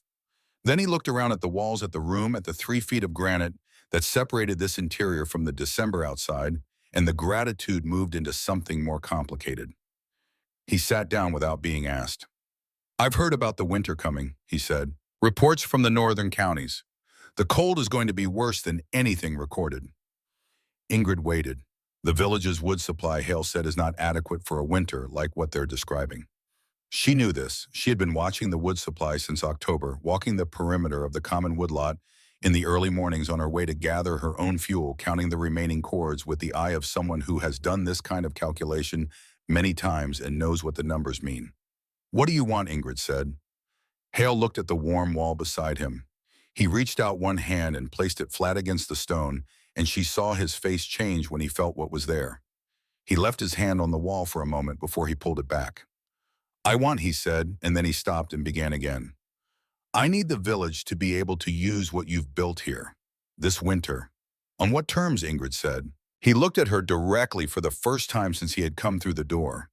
Then he looked around at the walls, at the room, at the 3 feet of granite that separated this interior from the December outside, and the gratitude moved into something more complicated. He sat down without being asked. "I've heard about the winter coming," he said. "Reports from the northern counties. The cold is going to be worse than anything recorded." Ingrid waited. The village's wood supply, Hale said, is not adequate for a winter like what they're describing. She knew this. She had been watching the wood supply since October, walking the perimeter of the common woodlot in the early mornings on her way to gather her own fuel, counting the remaining cords with the eye of someone who has done this kind of calculation many times and knows what the numbers mean. "What do you want?" Ingrid said. Hale looked at the warm wall beside him. He reached out one hand and placed it flat against the stone, and she saw his face change when he felt what was there. He left his hand on the wall for a moment before he pulled it back. "I want," he said, and then he stopped and began again. "I need the village to be able to use what you've built here, this winter." "On what terms?" Ingrid said. He looked at her directly for the first time since he had come through the door.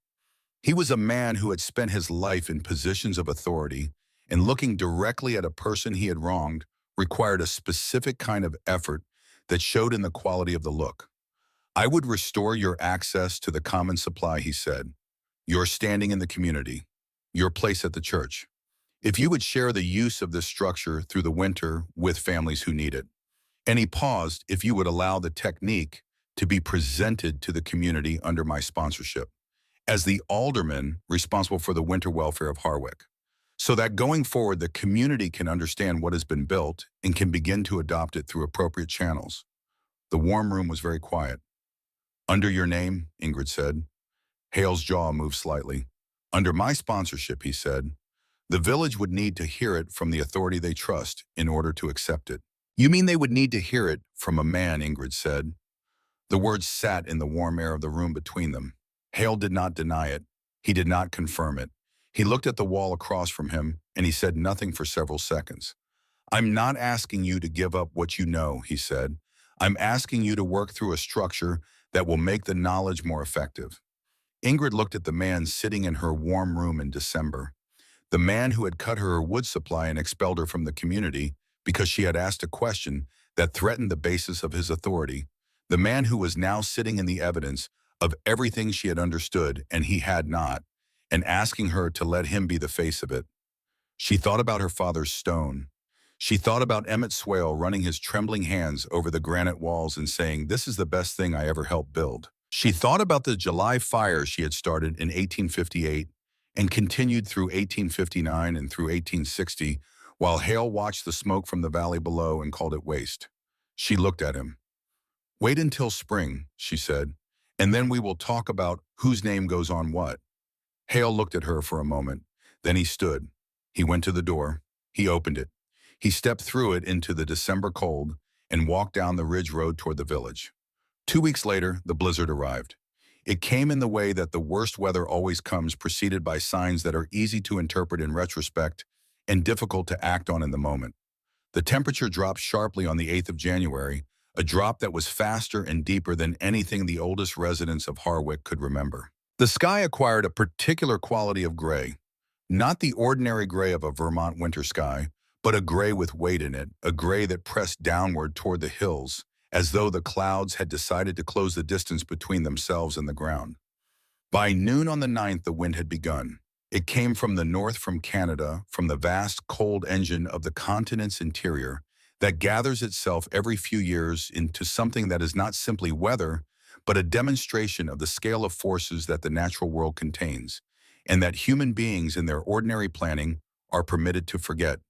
He was a man who had spent his life in positions of authority, and looking directly at a person he had wronged required a specific kind of effort that showed in the quality of the look. "I would restore your access to the common supply," he said. "Your standing in the community, your place at the church. If you would share the use of this structure through the winter with families who need it." And he paused. "If you would allow the technique to be presented to the community under my sponsorship, as the alderman responsible for the winter welfare of Harwick, so that going forward the community can understand what has been built and can begin to adopt it through appropriate channels." The warm room was very quiet. "Under your name," Ingrid said. Hale's jaw moved slightly. "Under my sponsorship," he said. "The village would need to hear it from the authority they trust in order to accept it." "You mean they would need to hear it from a man," Ingrid said. The words sat in the warm air of the room between them. Hale did not deny it. He did not confirm it. He looked at the wall across from him, and he said nothing for several seconds. "I'm not asking you to give up what you know," he said. "I'm asking you to work through a structure that will make the knowledge more effective." Ingrid looked at the man sitting in her warm room in December. The man who had cut her wood supply and expelled her from the community because she had asked a question that threatened the basis of his authority. The man who was now sitting in the evidence of everything she had understood and he had not, and asking her to let him be the face of it. She thought about her father's stone. She thought about Emmett Swale running his trembling hands over the granite walls and saying, "This is the best thing I ever helped build." She thought about the July fire she had started in 1858 and continued through 1859 and through 1860, while Hale watched the smoke from the valley below and called it waste. She looked at him. "Wait until spring," she said, "and then we will talk about whose name goes on what." Hale looked at her for a moment. Then he stood. He went to the door. He opened it. He stepped through it into the December cold and walked down the ridge road toward the village. 2 weeks later, the blizzard arrived. It came in the way that the worst weather always comes, preceded by signs that are easy to interpret in retrospect and difficult to act on in the moment. The temperature dropped sharply on the 8th of January, a drop that was faster and deeper than anything the oldest residents of Harwick could remember. The sky acquired a particular quality of gray, not the ordinary gray of a Vermont winter sky, but a gray with weight in it, a gray that pressed downward toward the hills, as though the clouds had decided to close the distance between themselves and the ground. By noon on the 9th, the wind had begun. It came from the north, from Canada, from the vast cold engine of the continent's interior that gathers itself every few years into something that is not simply weather, but a demonstration of the scale of forces that the natural world contains, and that human beings in their ordinary planning are permitted to forget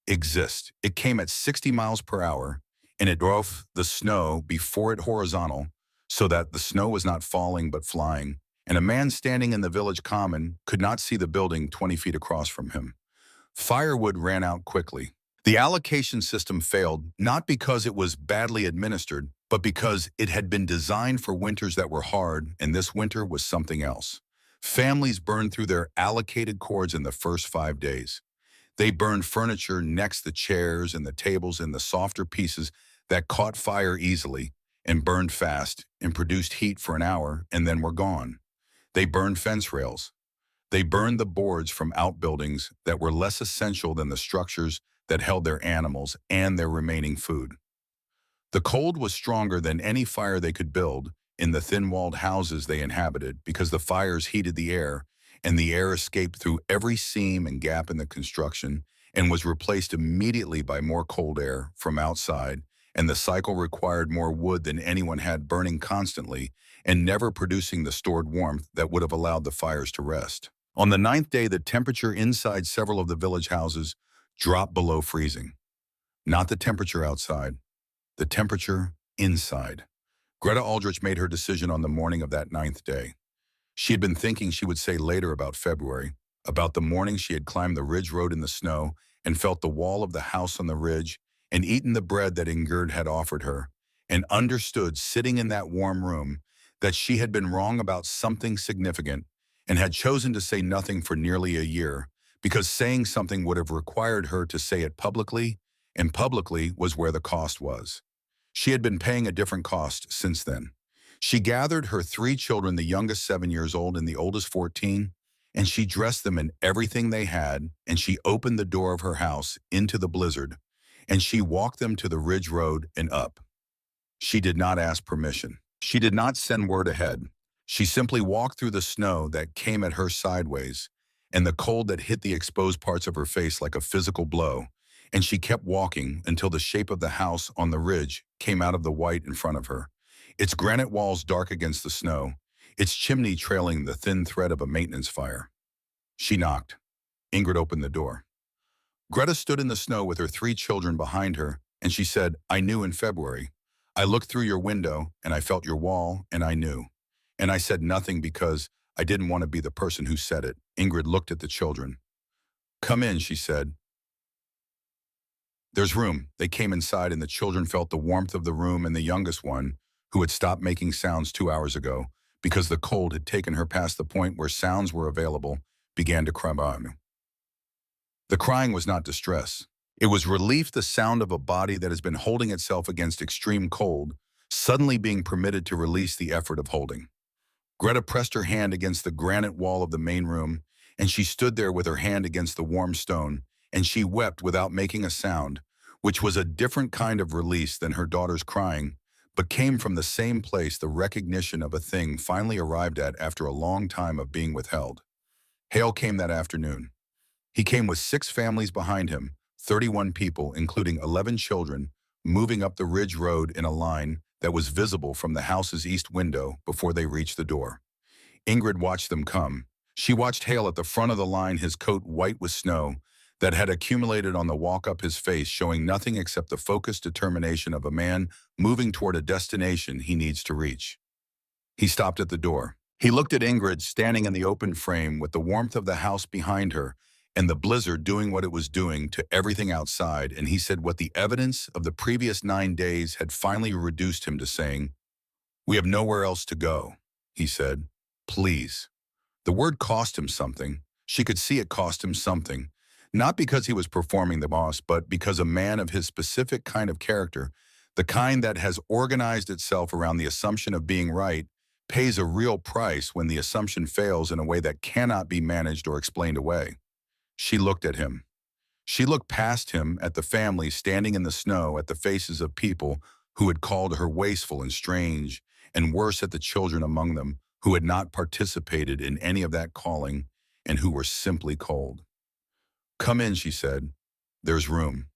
exist. It came at 60 miles per hour, and it drove the snow before it horizontal, so that the snow was not falling but flying, and a man standing in the village common could not see the building 20 feet across from him. Firewood ran out quickly. The allocation system failed, not because it was badly administered, but because it had been designed for winters that were hard, and this winter was something else. Families burned through their allocated cords in the first 5 days. They burned furniture next the chairs and the tables and the softer pieces that caught fire easily and burned fast and produced heat for an hour and then were gone. They burned fence rails. They burned the boards from outbuildings that were less essential than the structures that held their animals and their remaining food. The cold was stronger than any fire they could build in the thin-walled houses they inhabited because the fires heated the air and the air escaped through every seam and gap in the construction and was replaced immediately by more cold air from outside, and the cycle required more wood than anyone had burning constantly and never producing the stored warmth that would have allowed the fires to rest. On the ninth day, the temperature inside several of the village houses dropped below freezing. Not the temperature outside, the temperature inside. Greta Aldrich made her decision on the morning of that ninth day. She had been thinking she would say later about February, about the morning she had climbed the ridge road in the snow and felt the wall of the house on the ridge and eaten the bread that Ingrid had offered her, and understood sitting in that warm room that she had been wrong about something significant and had chosen to say nothing for nearly a year because saying something would have required her to say it publicly, and publicly was where the cost was. She had been paying a different cost since then. She gathered her three children, the youngest 7 years old and the oldest 14, and she dressed them in everything they had, and she opened the door of her house into the blizzard, and she walked them to the ridge road and up. She did not ask permission. She did not send word ahead. She simply walked through the snow that came at her sideways and the cold that hit the exposed parts of her face like a physical blow, and she kept walking until the shape of the house on the ridge came out of the white in front of her, its granite walls dark against the snow, its chimney trailing the thin thread of a maintenance fire. She knocked. Ingrid opened the door. Greta stood in the snow with her three children behind her, and she said, "I knew in February. I looked through your window, and I felt your wall, and I knew. And I said nothing because I didn't want to be the person who said it." Ingrid looked at the children. "Come in," she said. "There's room." They came inside, and the children felt the warmth of the room, and the youngest one, who had stopped making sounds 2 hours ago because the cold had taken her past the point where sounds were available, began to cry. The crying was not distress. It was relief, the sound of a body that has been holding itself against extreme cold, suddenly being permitted to release the effort of holding. Greta pressed her hand against the granite wall of the main room, and she stood there with her hand against the warm stone, and she wept without making a sound, which was a different kind of release than her daughter's crying, but came from the same place, the recognition of a thing finally arrived at after a long time of being withheld. Hale came that afternoon. He came with 6 families behind him, 31 people, including 11 children, moving up the ridge road in a line that was visible from the house's east window before they reached the door. Ingrid watched them come. She watched Hale at the front of the line, his coat white with snow that had accumulated on the walk up his face, showing nothing except the focused determination of a man moving toward a destination he needs to reach. He stopped at the door. He looked at Ingrid standing in the open frame with the warmth of the house behind her and the blizzard doing what it was doing to everything outside, and he said what the evidence of the previous 9 days had finally reduced him to saying, "We have nowhere else to go," he said. "Please." The word cost him something. She could see it cost him something. Not because he was performing the boss, but because a man of his specific kind of character, the kind that has organized itself around the assumption of being right, pays a real price when the assumption fails in a way that cannot be managed or explained away. She looked at him. She looked past him at the family standing in the snow, at the faces of people who had called her wasteful and strange, and worse, at the children among them who had not participated in any of that calling and who were simply cold. "Come in," she said. "There's room."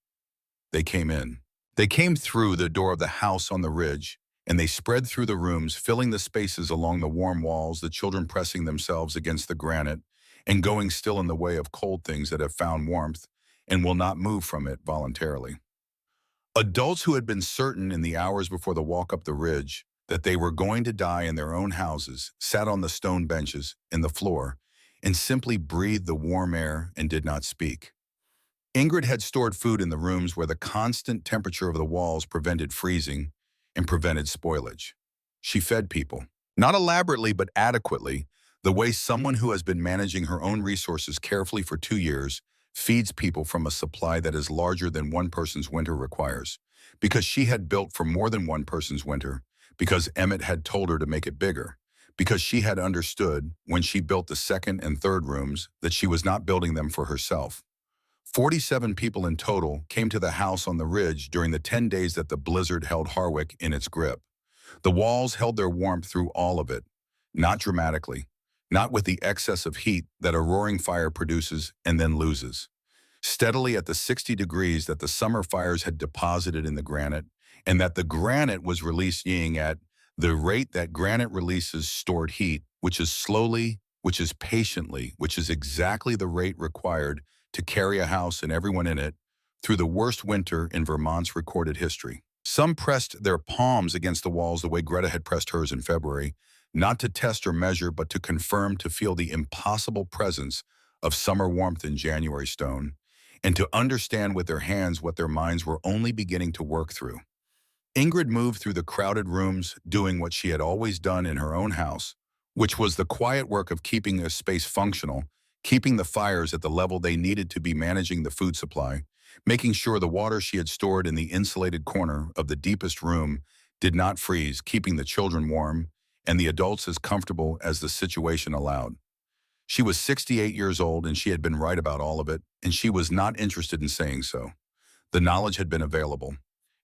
They came in. They came through the door of the house on the ridge, and they spread through the rooms, filling the spaces along the warm walls, the children pressing themselves against the granite and going still in the way of cold things that have found warmth and will not move from it voluntarily. Adults who had been certain in the hours before the walk up the ridge that they were going to die in their own houses sat on the stone benches in the floor and simply breathed the warm air and did not speak. Ingrid had stored food in the rooms where the constant temperature of the walls prevented freezing and prevented spoilage. She fed people, not elaborately but adequately, the way someone who has been managing her own resources carefully for 2 years feeds people from a supply that is larger than one person's winter requires, because she had built for more than one person's winter, because Emmett had told her to make it bigger, because she had understood when she built the second and third rooms that she was not building them for herself. 47 people in total came to the house on the ridge during the 10 days that the blizzard held Harwick in its grip. The walls held their warmth through all of it, not dramatically, not with the excess of heat that a roaring fire produces and then loses. Steadily at the 60 degrees that the summer fires had deposited in the granite, and that the granite was releasing at the rate that granite releases stored heat, which is slowly, which is patiently, which is exactly the rate required to carry a house and everyone in it through the worst winter in Vermont's recorded history. Some pressed their palms against the walls the way Greta had pressed hers in February, not to test or measure, but to confirm, to feel the impossible presence of summer warmth in January stone, and to understand with their hands what their minds were only beginning to work through. Ingrid moved through the crowded rooms, doing what she had always done in her own house, which was the quiet work of keeping a space functional, keeping the fires at the level they needed to be, managing the food supply, making sure the water she had stored in the insulated corner of the deepest room did not freeze, keeping the children warm and the adults as comfortable as the situation allowed. She was 68 years old and she had been right about all of it, and she was not interested in saying so. The knowledge had been available.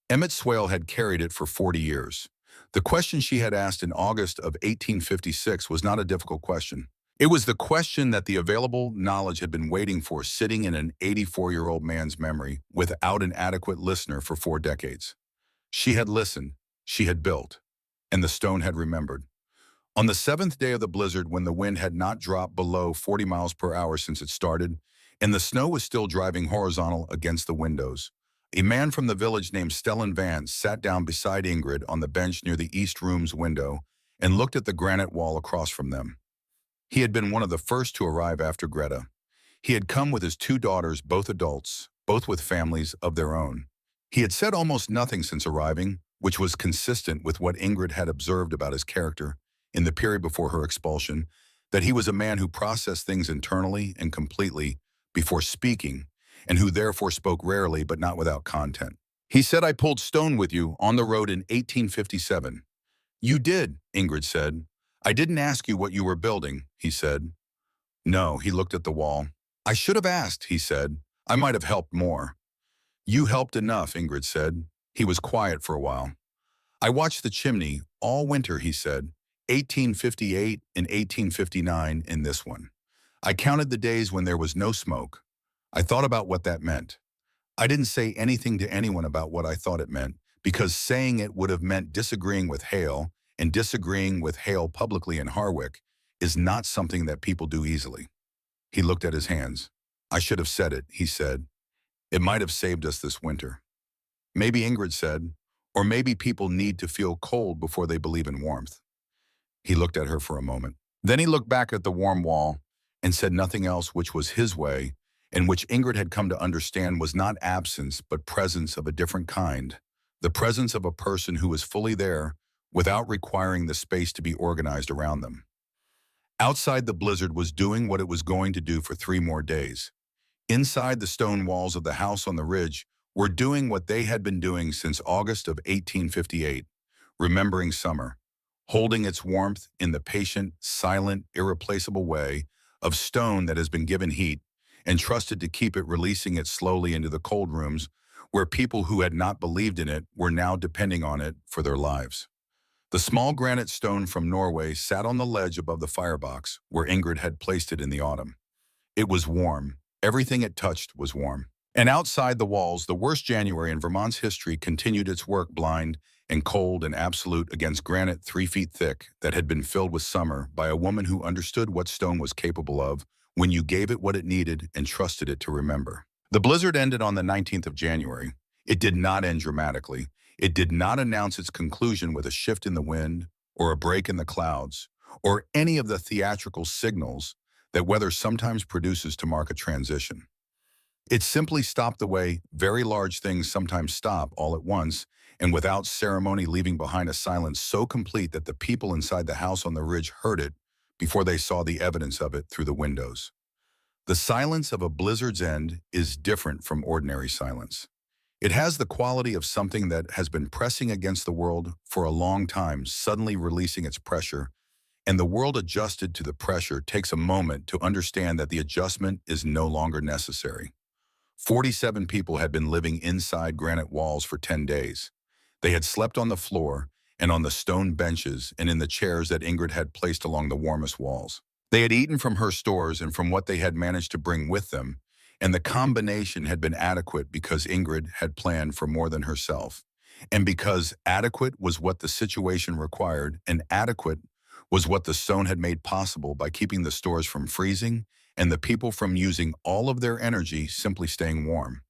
Emmett Swale had carried it for 40 years. The question she had asked in August of 1856 was not a difficult question. It was the question that the available knowledge had been waiting for, sitting in an 84-year-old man's memory without an adequate listener for 4 decades. She had listened, she had built, and the stone had remembered. On the 7th day of the blizzard, when the wind had not dropped below 40 miles per hour since it started, and the snow was still driving horizontal against the windows, a man from the village named Stellan Vance sat down beside Ingrid on the bench near the east room's window and looked at the granite wall across from them. He had been one of the first to arrive after Greta. He had come with his 2 daughters, both adults, both with families of their own. He had said almost nothing since arriving, which was consistent with what Ingrid had observed about his character in the period before her expulsion, that he was a man who processed things internally and completely before speaking, and who therefore spoke rarely but not without content. He said, "I pulled stone with you on the road in 1857. "You did," Ingrid said. "I didn't ask you what you were building," he said. "No," he looked at the wall. "I should have asked," he said. "I might have helped more." "You helped enough," Ingrid said. He was quiet for a while. "I watched the chimney all winter," he said. 1858 and 1859 in this one. I counted the days when there was no smoke. I thought about what that meant. I didn't say anything to anyone about what I thought it meant, because saying it would have meant disagreeing with Hale, and disagreeing with Hale publicly in Harwick is not something that people do easily. He looked at his hands. "I should have said it," he said. "It might have saved us this winter." Maybe, Ingrid said, or maybe people need to feel cold before they believe in warmth. He looked at her for a moment. Then he looked back at the warm wall and said nothing else, which was his way, and which Ingrid had come to understand was not absence but presence of a different kind, the presence of a person who was fully there without requiring the space to be organized around them. Outside, the blizzard was doing what it was going to do for 3 more days. Inside, the stone walls of the house on the ridge were doing what they had been doing since August of 1858, remembering summer, holding its warmth in the patient, silent, irreplaceable way of stone that has been given heat and trusted to keep it, releasing it slowly into the cold rooms where people who had not believed in it were now depending on it for their lives. The small granite stone from Norway sat on the ledge above the firebox where Ingrid had placed it in the autumn. It was warm. Everything it touched was warm. And outside the walls, the worst January in Vermont's history continued its work, blind and cold and absolute, against granite 3 feet thick that had been filled with summer by a woman who understood what stone was capable of when you gave it what it needed and trusted it to remember. The blizzard ended on the 19th of January. It did not end dramatically. It did not announce its conclusion with a shift in the wind or a break in the clouds or any of the theatrical signals that weather sometimes produces to mark a transition. It simply stopped the way very large things sometimes stop all at once and without ceremony, leaving behind a silence so complete that the people inside the house on the ridge heard it before they saw the evidence of it through the windows. The silence of a blizzard's end is different from ordinary silence. It has the quality of something that has been pressing against the world for a long time, suddenly releasing its pressure, and the world, adjusted to the pressure, takes a moment to understand that the adjustment is no longer necessary. 47 people had been living inside granite walls for 10 days. They had slept on the floor and on the stone benches and in the chairs that Ingrid had placed along the warmest walls. They had eaten from her stores and from what they had managed to bring with them, and the combination had been adequate because Ingrid had planned for more than herself. And because adequate was what the situation required, and adequate was what the stone had made possible by keeping the stores from freezing and the people from using all of their energy simply staying warm.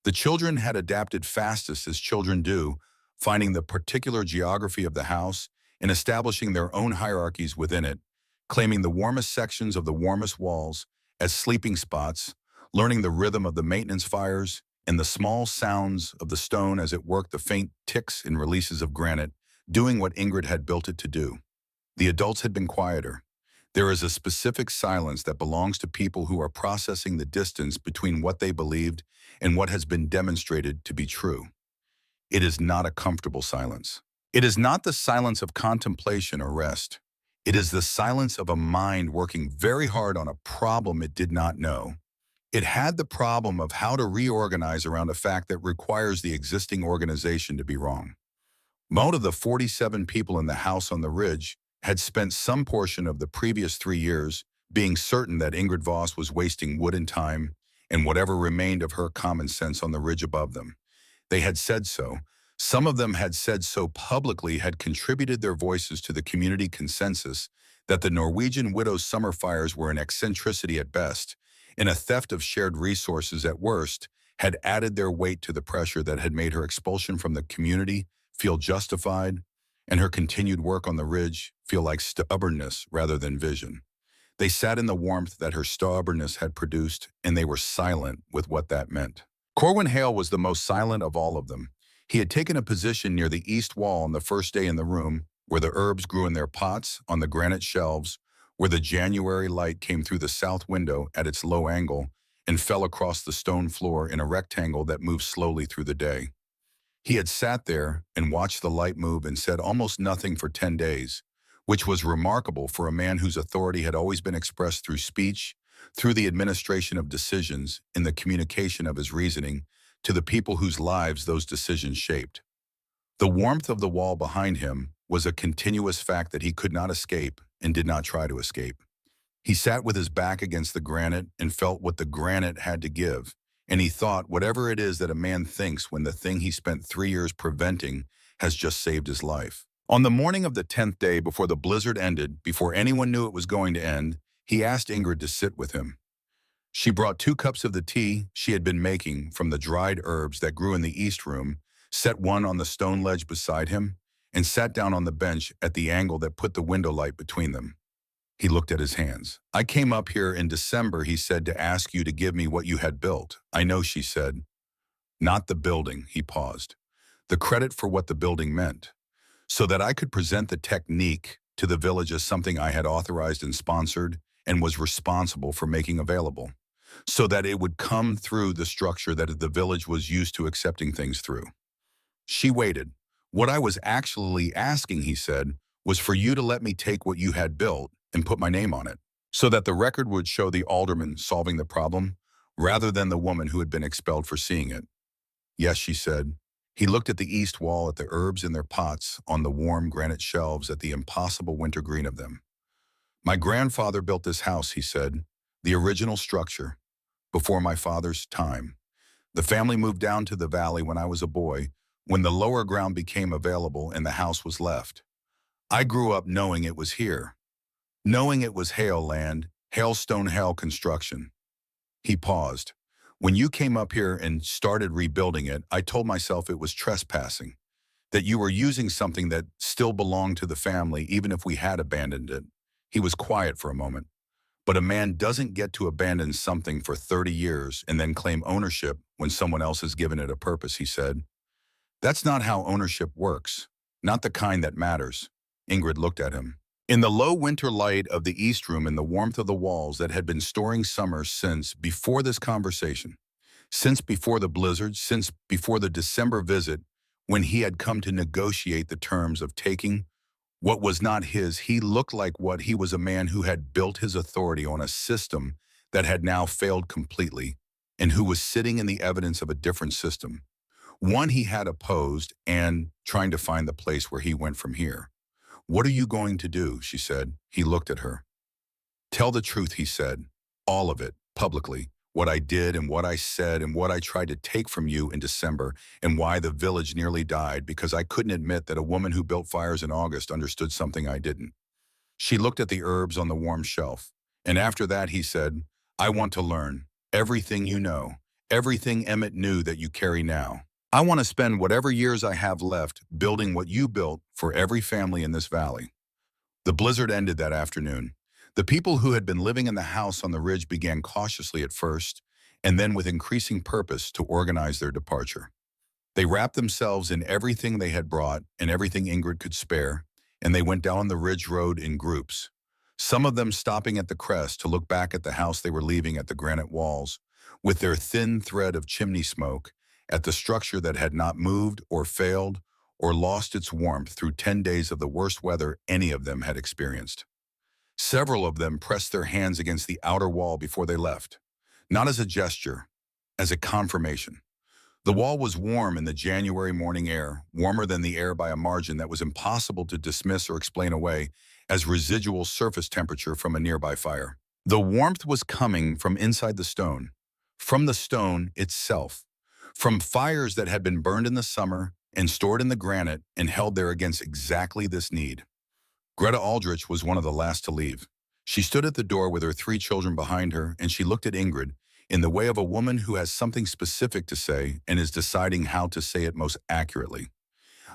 The children had adapted fastest as children do, finding the particular geography of the house and establishing their own hierarchies within it, claiming the warmest sections of the warmest walls as sleeping spots, learning the rhythm of the maintenance fires and the small sounds of the stone as it worked the faint ticks and releases of granite, doing what Ingrid had built it to do. The adults had been quieter. There is a specific silence that belongs to people who are processing the distance between what they believed and what has been demonstrated to be true. It is not a comfortable silence. It is not the silence of contemplation or rest. It is the silence of a mind working very hard on a problem it did not know. It had the problem of how to reorganize around a fact that requires the existing organization to be wrong. Most of the 47 people in the house on the ridge had spent some portion of the previous 3 years being certain that Ingrid Voss was wasting wood and time and whatever remained of her common sense on the ridge above them. They had said so. Some of them had said so publicly, had contributed their voices to the community consensus that the Norwegian widow's summer fires were an eccentricity at best, and a theft of shared resources at worst, had added their weight to the pressure that had made her expulsion from the community feel justified, and her continued work on the ridge feel like stubbornness rather than vision. They sat in the warmth that her stubbornness had produced, and they were silent with what that meant. Corwin Hale was the most silent of all of them. He had taken a position near the east wall on the first day in the room, where the herbs grew in their pots, on the granite shelves, where the January light came through the south window at its low angle and fell across the stone floor in a rectangle that moved slowly through the day. He had sat there and watched the light move and said almost nothing for 10 days, which was remarkable for a man whose authority had always been expressed through speech, through the administration of decisions, in the communication of his reasoning to the people whose lives those decisions shaped. The warmth of the wall behind him was a continuous fact that he could not escape and did not try to escape. He sat with his back against the granite and felt what the granite had to give, and he thought whatever it is that a man thinks when the thing he spent 3 years preventing has just saved his life. On the morning of the 10th day before the blizzard ended, before anyone knew it was going to end, he asked Ingrid to sit with him. She brought 2 cups of the tea she had been making from the dried herbs that grew in the east room, set one on the stone ledge beside him, and sat down on the bench at the angle that put the window light between them. He looked at his hands. "I came up here in December," he said, "to ask you to give me what you had built." "I know," she said. "Not the building," he paused. "The credit for what the building meant. So that I could present the technique to the village as something I had authorized and sponsored and was responsible for making available. So that it would come through the structure that the village was used to accepting things through." She waited. "What I was actually asking," he said, "was for you to let me take what you had built and put my name on it, so that the record would show the alderman solving the problem, rather than the woman who had been expelled for seeing it." "Yes," she said. He looked at the east wall, at the herbs in their pots, on the warm granite shelves, at the impossible winter green of them. "My grandfather built this house," he said, "the original structure, before my father's time. The family moved down to the valley when I was a boy, when the lower ground became available and the house was left. I grew up knowing it was here, knowing it was Hale land, hailstone Hale construction." He paused. "When you came up here and started rebuilding it, I told myself it was trespassing, that you were using something that still belonged to the family even if we had abandoned it." He was quiet for a moment. "But a man doesn't get to abandon something for 30 years and then claim ownership when someone else has given it a purpose," he said. "That's not how ownership works, not the kind that matters." Ingrid looked at him. In the low winter light of the east room and the warmth of the walls that had been storing summer since before this conversation, since before the blizzard, since before the December visit, when he had come to negotiate the terms of taking what was not his, he looked like what he was, a man who had built his authority on a system that had now failed completely, and who was sitting in the evidence of a different system, one he had opposed, and trying to find the place where he went from here. "What are you going to do?" she said. He looked at her. Tell the truth, he said. All of it, publicly. What I did and what I said and what I tried to take from you in December and why the village nearly died because I couldn't admit that a woman who built fires in August understood something I didn't. She looked at the herbs on the warm shelf. And after that, he said, I want to learn everything you know, everything Emmett knew that you carry now. I want to spend whatever years I have left building what you built for every family in this valley. The blizzard ended that afternoon. The people who had been living in the house on the ridge began cautiously at first, and then with increasing purpose to organize their departure. They wrapped themselves in everything they had brought and everything Ingrid could spare, and they went down the ridge road in groups, some of them stopping at the crest to look back at the house they were leaving at the granite walls, with their thin thread of chimney smoke, at the structure that had not moved or failed or lost its warmth through 10 days of the worst weather any of them had experienced. Several of them pressed their hands against the outer wall before they left, not as a gesture, as a confirmation. The wall was warm in the January morning air, warmer than the air by a margin that was impossible to dismiss or explain away as residual surface temperature from a nearby fire. The warmth was coming from inside from the stone itself, from fires that had been burned in the summer and stored in the granite and held there against exactly this need. Greta Aldrich was one of the last to leave. She stood at the door with her 3 children behind her, and she looked at Ingrid in the way of a woman who has something specific to say and is deciding how to say it most accurately.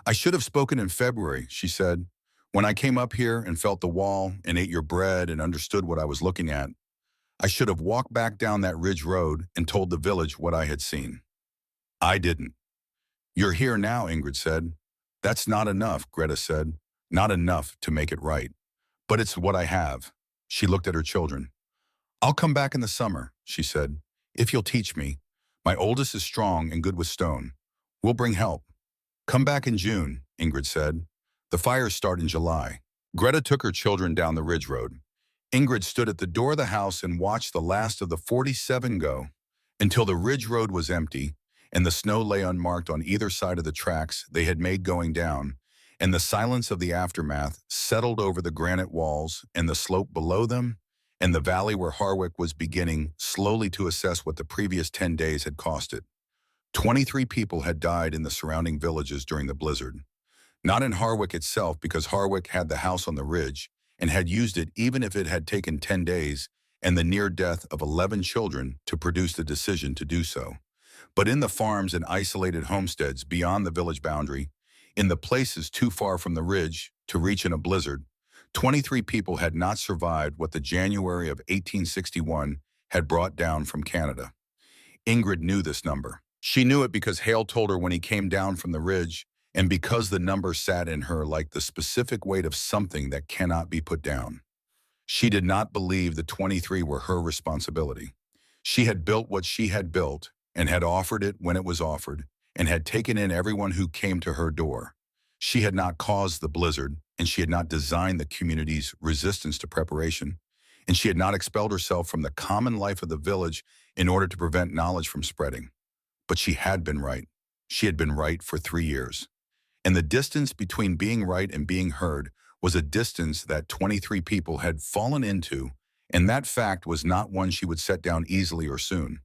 I should have spoken in February, she said. When I came up here and felt the wall and ate your bread and understood what I was looking at, I should have walked back down that ridge road and told the village what I had seen. I didn't. You're here now, Ingrid said. That's not enough, Greta said. Not enough to make it right. But it's what I have. She looked at her children. I'll come back in the summer, she said, if you'll teach me. My oldest is strong and good with stone. We'll bring help. Come back in June, Ingrid said. The fires start in July. Greta took her children down the ridge road. Ingrid stood at the door of the house and watched the last of the 47 go until the ridge road was empty and the snow lay unmarked on either side of the tracks they had made going down, and the silence of the aftermath settled over the granite walls and the slope below them and the valley where Harwick was beginning slowly to assess what the previous 10 days had cost it. 23 people had died in the surrounding villages during the blizzard. Not in Harwick itself, because Harwick had the house on the ridge and had used it even if it had taken 10 days and the near death of 11 children to produce the decision to do so. But in the farms and isolated homesteads beyond the village boundary, in the places too far from the ridge to reach in a blizzard, 23 people had not survived what the January of 1861 had brought down from Canada. Ingrid knew this number. She knew it because Hale told her when he came down from the ridge, and because the number sat in her like the specific weight of something that cannot be put down. She did not believe the 23 were her responsibility. She had built what she had built and had offered it when it was offered and had taken in everyone who came to her door. She had not caused the blizzard, and she had not designed the community's resistance to preparation, and she had not expelled herself from the common life of the village in order to prevent knowledge from spreading. But she had been right. She had been right for 3 years. And the distance between being right and being heard was a distance that 23 people had fallen into, and that fact was not one she would set down easily or soon.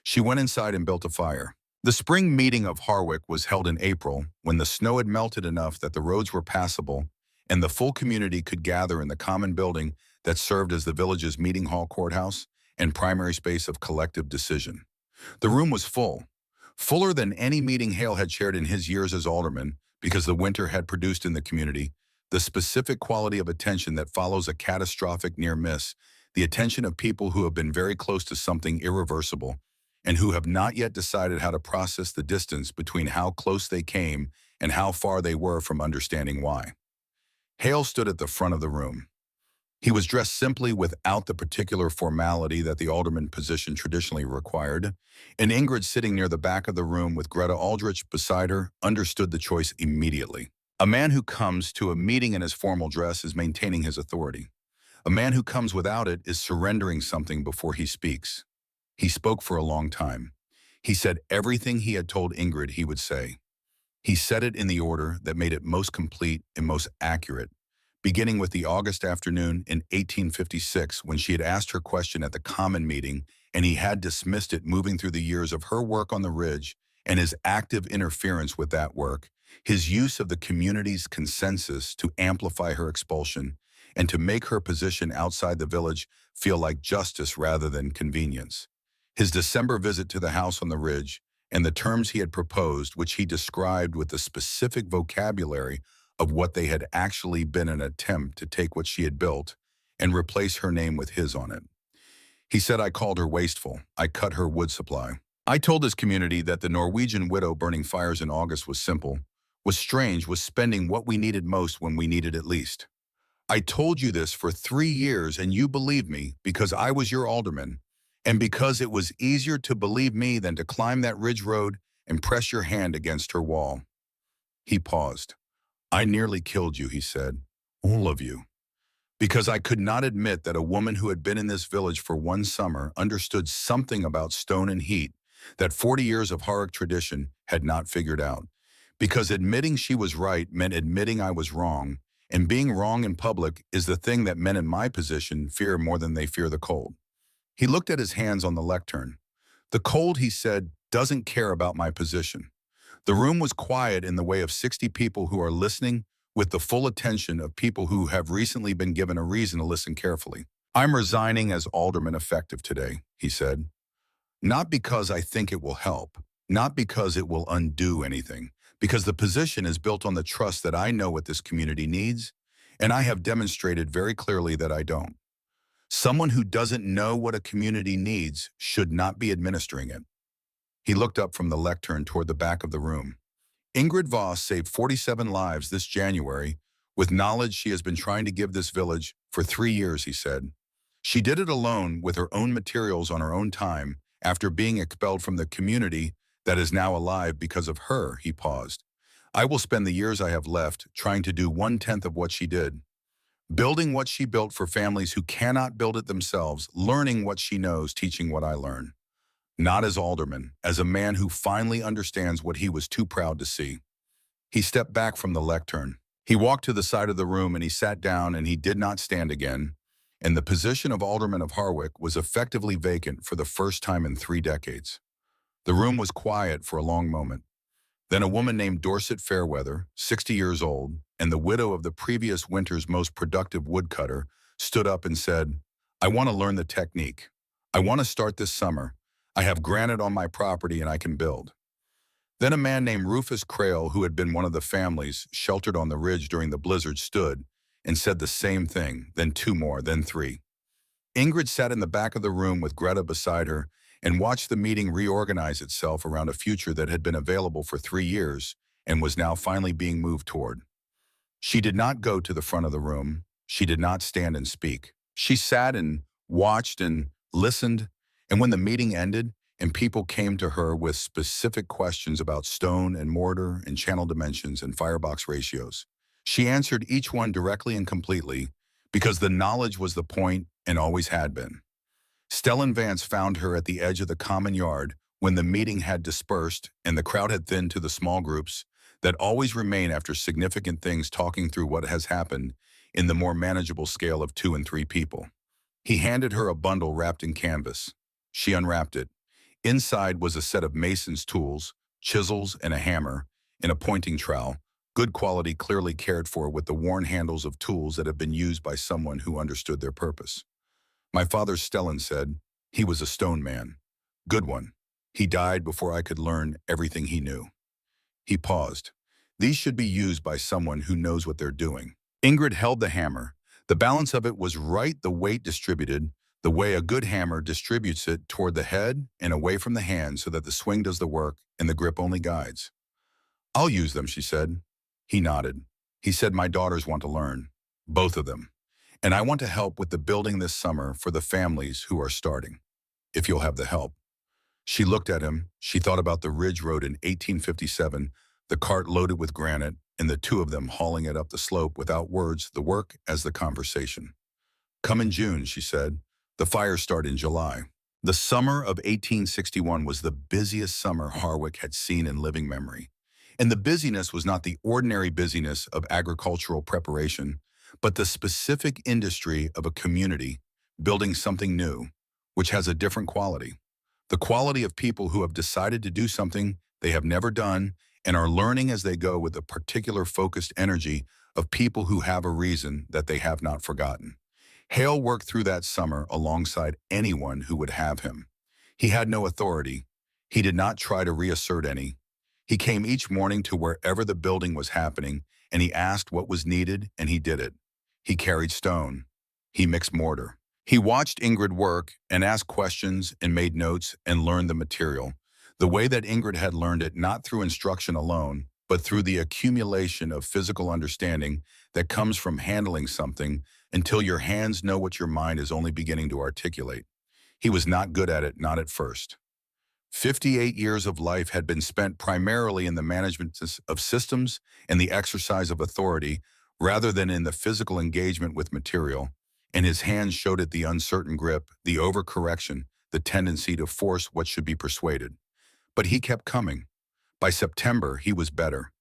She went inside and built a fire. The spring meeting of Harwick was held in April, when the snow had melted enough that the roads were passable and the full community could gather in the common building that served as the village's meeting hall, courthouse, and primary space of collective decision. The room was full, fuller than any meeting Hale had shared in his years as alderman, because the winter had produced in the community the specific quality of attention that follows a catastrophic near miss, the attention of people who have been very close to something irreversible and who have not yet decided how to process the distance between how close they came and how far they were from understanding why. Hale stood at the front of the room. He was dressed simply without the particular formality that the alderman position traditionally required, and Ingrid, sitting near the back of the room with Greta Aldrich beside her, understood the choice immediately. A man who comes to a meeting in his formal dress is maintaining his authority. A man who comes without it is surrendering something before he speaks. He spoke for a long time. He said everything he had told Ingrid he would say. He said it in the order that made it most complete and most accurate, beginning with the August afternoon in 1856 when she had asked her question at the common meeting and he had dismissed it, moving through the years of her work on the ridge and his active interference with that work, his use of the community's consensus to amplify her expulsion and to make her position outside the village feel like justice rather than convenience. His December visit to the house on the ridge and the terms he had proposed, which he described with the specific vocabulary of what they had actually been, an attempt to take what she had built and replace her name with his on it. He said, I called her wasteful. I cut her wood supply. I told his community that the Norwegian widow burning fires in August was simple, was strange, was spending what we needed most when we needed it least. I told you this for 3 years and you believed me because I was your alderman and because it was easier to believe me than to climb that ridge road and press your hand against her wall. He paused. I nearly killed you, he said. All of you. Because I could not admit that a woman who had been in this village for one summer understood something about stone and heat that 40 years of Harwick tradition had not figured out. Because admitting she was right meant admitting I was wrong, and being wrong in public is the thing that men in my position fear more than they fear the cold. He looked at his hands on the lectern. The cold, he said, doesn't care about my position. The room was quiet in the way of 60 people who are listening with the full attention of people who have recently been given a reason to listen carefully. I'm resigning as alderman effective today, he said. Not because I think it will help, not because it will undo anything, because the position is built on the trust that I know what this community needs, and I have demonstrated very clearly that I don't. Someone who doesn't know what a community needs should not be administering it. He looked up from the lectern toward the back of the room. Ingrid Voss saved 47 lives this January with knowledge she has been trying to give this village for 3 years, he said. She did it alone with her own materials on her own time after being expelled from the community that is now alive because of her, he paused. I will spend the years I have left trying to do 1/10 of what she did. Building what she built for families who cannot build it themselves, learning what she knows, teaching what I learn. Not as alderman, as a man who finally understands what he was too proud to see. He stepped back from the lectern. He walked to the side of the room and he sat down and he did not stand again. And the position of alderman of Harwick was effectively vacant for the first time in 3 decades. The room was quiet for a long moment. Then a woman named Dorset Fairweather, 60 years old, and the widow of the previous winter's most productive woodcutter, stood up and said, I want to learn the technique. I want to start this summer. I have granite on my property and I can build. Then a man named Rufus Crail, who had been one of the families sheltered on the ridge during the blizzard, stood and said the same thing, then 2 more, then 3. Ingrid sat in the back of the room with Greta beside her and watched the meeting reorganize itself around a future that had been available for 3 years and was now finally being moved toward. She did not go to the front of the room. She did not stand and speak. She sat and watched and listened, and when the meeting ended and people came to her with specific questions about stone and mortar and channel dimensions and firebox ratios, she answered each one directly and completely because the knowledge was the point and always had been. Stellan Vance found her at the edge of the common yard when the meeting had dispersed and the crowd had thinned to the small groups that always remain after significant things, talking through what has happened in the more manageable scale of 2 and 3 people. He handed her a bundle wrapped in canvas. She unwrapped it. Inside was a set of mason's tools, chisels and a hammer, and a pointing trowel, good quality, clearly cared for, with the worn handles of tools that have been used by someone who understood their purpose. My father, Stellan, said, he was a stone man. Good one. He died before I could learn everything he knew. He paused. These should be used by someone who knows what they're doing. Ingrid held the hammer. The balance of it was right, the weight distributed, the way a good hammer distributes it toward the head and away from the hand so that the swing does the work and the grip only guides. I'll use them, she said. He nodded. He said, my daughters want to learn. Both of them. And I want to help with the building this summer for the families who are starting, if you'll have the help. She looked at him. She thought about the Ridge Road in 1857, the cart loaded with granite, and the 2 of them hauling it up the slope without words, the work as the conversation. Come in June, she said. The fires start in July. The summer of 1861 was the busiest summer Harwick had seen in living memory. And the busyness was not the ordinary busyness of agricultural preparation, but the specific industry of a community building something new, which has a different quality. The quality of people who have decided to do something they have never done and are learning as they go with a particular focused energy of people who have a reason that they have not forgotten. Hale worked through that summer alongside anyone who would have him. He had no authority. He did not try to reassert any. He came each morning to wherever the building was happening, and he asked what was needed, and he did it. He carried stone. He mixed mortar. He watched Ingrid work and asked questions and made notes and learned the material, the way that Ingrid had learned it, not through instruction alone, but through the accumulation of physical understanding that comes from handling something until your hands know what your mind is only beginning to articulate. He was not good at it, not at first. 58 years of life had been spent primarily in the management of systems and the exercise of authority rather than in the physical engagement with material, and his hands showed it the uncertain grip, the overcorrection, the tendency to force what should be persuaded. But he kept coming. By September, he was better.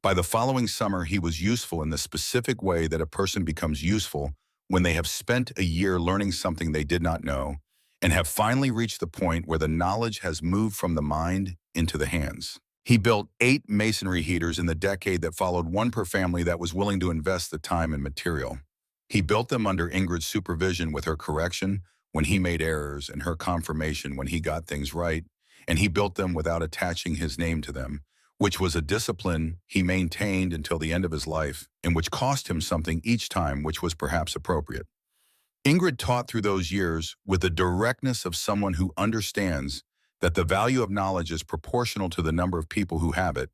By the following summer, he was useful in the specific way that a person becomes useful when they have spent a year learning something they did not know and have finally reached the point where the knowledge has moved from the mind into the hands. He built 8 masonry heaters in the decade that followed, one per family that was willing to invest the time and material. He built them under Ingrid's supervision with her correction when he made errors and her confirmation when he got things right, and he built them without attaching his name to them, which was a discipline he maintained until the end of his life and which cost him something each time, which was perhaps appropriate. Ingrid taught through those years with the directness of someone who understands that the value of knowledge is proportional to the number of people who have it,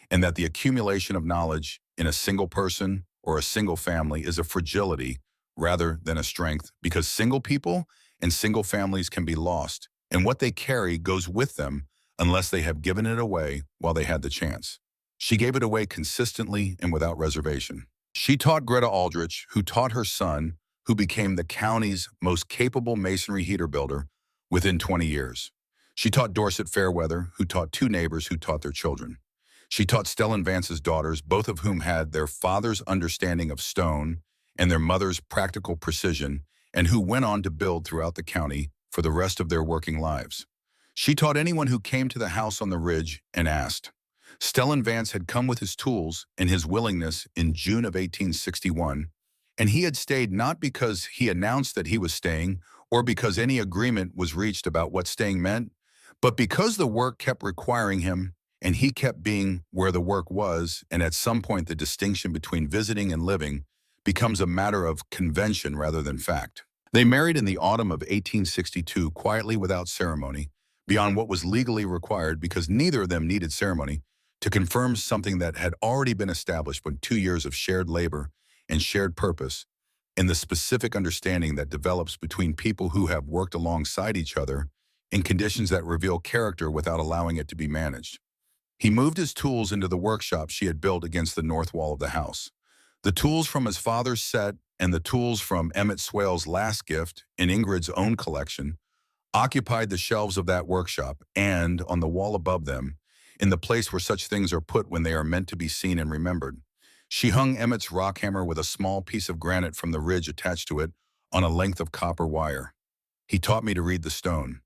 and that the accumulation of knowledge in a single person or a single family is a fragility rather than a strength, because single people and single families can be lost, and what they carry goes with them unless they have given it away while they had the chance. She gave it away consistently and without reservation. She taught Greta Aldrich, who taught her son, who became the county's most capable masonry heater builder within 20 years. She taught Dorset Fairweather, who taught 2 neighbors who taught their children. She taught Stellan Vance's daughters, both of whom had their father's understanding of stone and their mother's practical precision, and who went on to build throughout the county for the rest of their working lives. She taught anyone who came to the house on the ridge and asked. Stellan Vance had come with his tools and his willingness in June of 1861, and he had stayed not because he announced that he was staying or because any agreement was reached about what staying meant, but because the work kept requiring him and he kept being where the work was, and at some point the distinction between visiting and living becomes a matter of convention rather than fact. They married in the autumn of 1862 quietly without ceremony, beyond what was legally required because neither of them needed ceremony, to confirm something that had already been established when 2 years of shared labor and shared purpose, and the specific understanding that develops between people who have worked alongside each other in conditions that reveal character without allowing it to be managed. He moved his tools into the workshop she had built against the north wall of the house. The tools from his father's set and the tools from Emmett Swale's last gift in Ingrid's own collection occupied the shelves of that workshop, and on the wall above them, in the place where such things are put when they are meant to be seen and remembered, she hung Emmett's rock hammer with a small piece of granite from the ridge attached to it on a length of copper wire. He taught me to read the stone.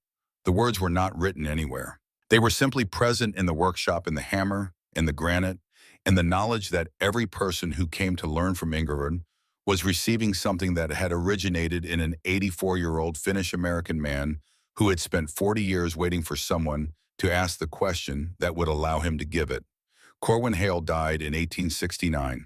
The words were not written anywhere. They were simply present in the workshop, in the hammer, in the granite, and the knowledge that every person who came to learn from Ingrid was receiving something that had originated in an 84-year-old Finnish-American man who had spent 40 years waiting for someone to ask the question that would allow him to give it. Corwin Hale died in 1869.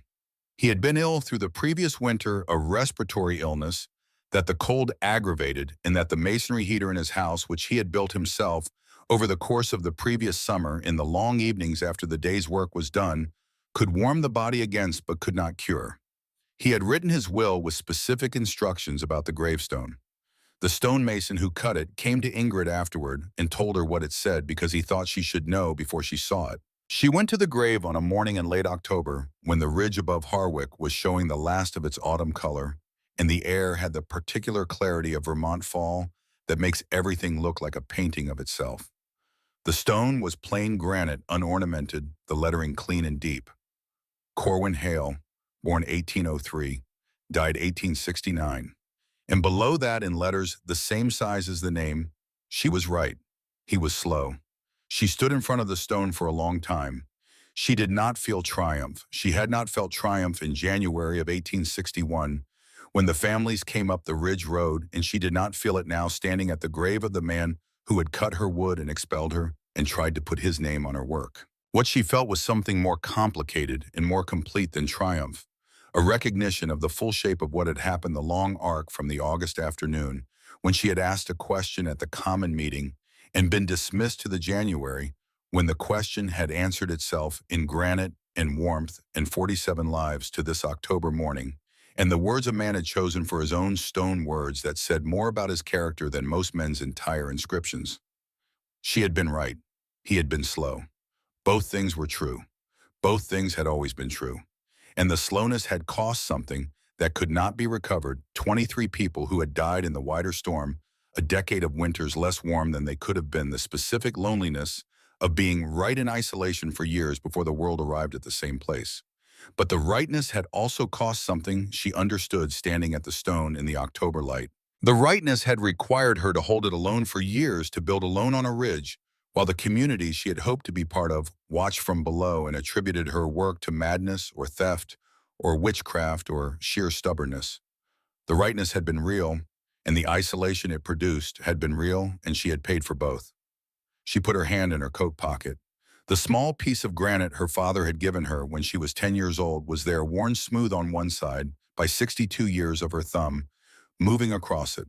He had been ill through the previous winter, a respiratory illness that the cold aggravated, and that the masonry heater in his house, which he had built himself over the course of the previous summer in the long evenings after the day's work was done, could warm the body against but could not cure. He had written his will with specific instructions about the gravestone. The stonemason who cut it came to Ingrid afterward and told her what it said because he thought she should know before she saw it. She went to the grave on a morning in late October when the ridge above Harwick was showing the last of its autumn color, and the air had the particular clarity of Vermont fall that makes everything look like a painting of itself. The stone was plain granite, unornamented, the lettering clean and deep. Corwin Hale, born 1803, died 1869. And below that in letters the same size as the name, she was right. He was slow. She stood in front of the stone for a long time. She did not feel triumph. She had not felt triumph in January of 1861 when the families came up the Ridge Road, and she did not feel it now standing at the grave of the man who had cut her wood and expelled her and tried to put his name on her work. What she felt was something more complicated and more complete than triumph, a recognition of the full shape of what had happened, the long arc from the August afternoon when she had asked a question at the common meeting and been dismissed to the January when the question had answered itself in granite and warmth and 47 lives to this October morning, and the words a man had chosen for his own stone words that said more about his character than most men's entire inscriptions. She had been right. He had been slow. Both things were true. Both things had always been true. And the slowness had cost something that could not be recovered. 23 people who had died in the wider storm, a decade of winters less warm than they could have been, the specific loneliness of being right in isolation for years before the world arrived at the same place. But the rightness had also cost something she understood standing at the stone in the October light. The rightness had required her to hold it alone for years, to build alone on a ridge, while the community she had hoped to be part of watched from below and attributed her work to madness or theft or witchcraft or sheer stubbornness. The rightness had been real, and the isolation it produced had been real, and she had paid for both. She put her hand in her coat pocket. The small piece of granite her father had given her when she was 10 years old was there, worn smooth on one side by 62 years of her thumb, moving across it.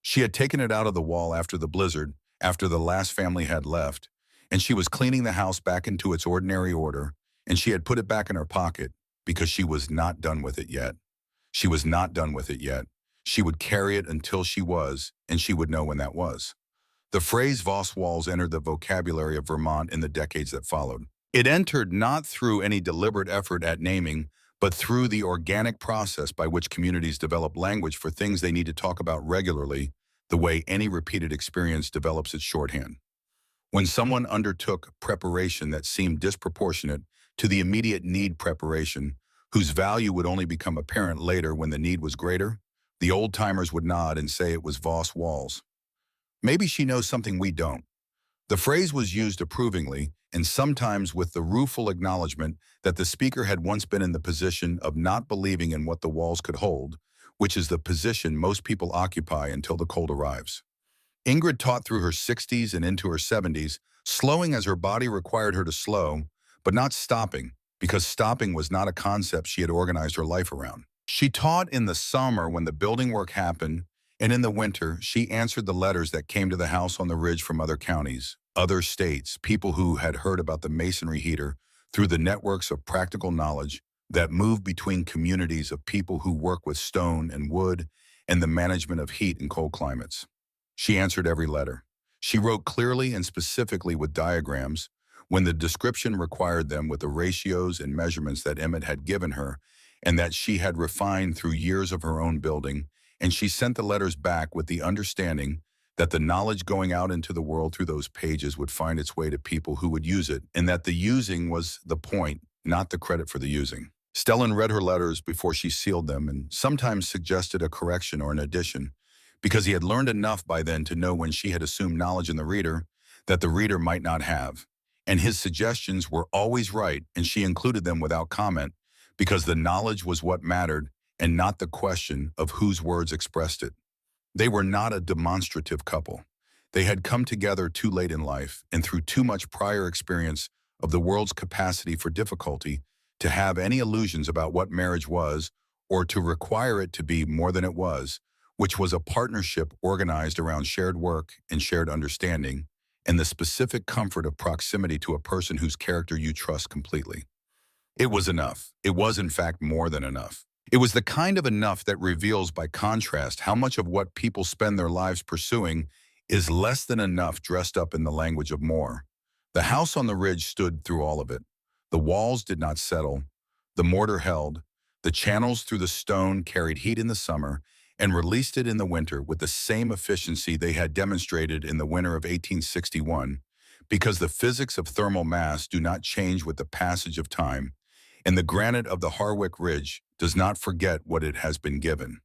She had taken it out of the wall after the blizzard, after the last family had left, and she was cleaning the house back into its ordinary order, and she had put it back in her pocket because she was not done with it yet. She was not done with it yet. She would carry it until she was, and she would know when that was. The phrase Voss walls entered the vocabulary of Vermont in the decades that followed. It entered not through any deliberate effort at naming, but through the organic process by which communities develop language for things they need to talk about regularly, the way any repeated experience develops its shorthand. When someone undertook preparation that seemed disproportionate to the immediate need preparation, whose value would only become apparent later when the need was greater, the old-timers would nod and say it was Voss walls. Maybe she knows something we don't. The phrase was used approvingly and sometimes with the rueful acknowledgement that the speaker had once been in the position of not believing in what the walls could hold, which is the position most people occupy until the cold arrives. Ingrid taught through her 60s and into her 70s, slowing as her body required her to slow, but not stopping, because stopping was not a concept she had organized her life around. She taught in the summer when the building work happened, and in the winter, she answered the letters that came to the house on the ridge from other counties, other states, people who had heard about the masonry heater through the networks of practical knowledge that move between communities of people who work with stone and wood and the management of heat and cold climates. She answered every letter. She wrote clearly and specifically with diagrams when the description required them, with the ratios and measurements that Emmett had given her and that she had refined through years of her own building, and she sent the letters back with the understanding that the knowledge going out into the world through those pages would find its way to people who would use it, and that the using was the point, not the credit for the using. Stellan read her letters before she sealed them and sometimes suggested a correction or an addition, because he had learned enough by then to know when she had assumed knowledge in the reader that the reader might not have. And his suggestions were always right, and she included them without comment, because the knowledge was what mattered and not the question of whose words expressed it. They were not a demonstrative couple. They had come together too late in life and through too much prior experience of the world's capacity for difficulty to have any illusions about what marriage was or to require it to be more than it was, which was a partnership organized around shared work and shared understanding and the specific comfort of proximity to a person whose character you trust completely. It was enough. It was, in fact, more than enough. It was the kind of enough that reveals, by contrast, how much of what people spend their lives pursuing is less than enough dressed up in the language of more. The house on the ridge stood through all of it. The walls did not settle. The mortar held. The channels through the stone carried heat in the summer and released it in the winter with the same efficiency they had demonstrated in the winter of 1861, because the physics of thermal mass do not change with the passage of time. and the granite of the Harwick Ridge does not forget what it has been given.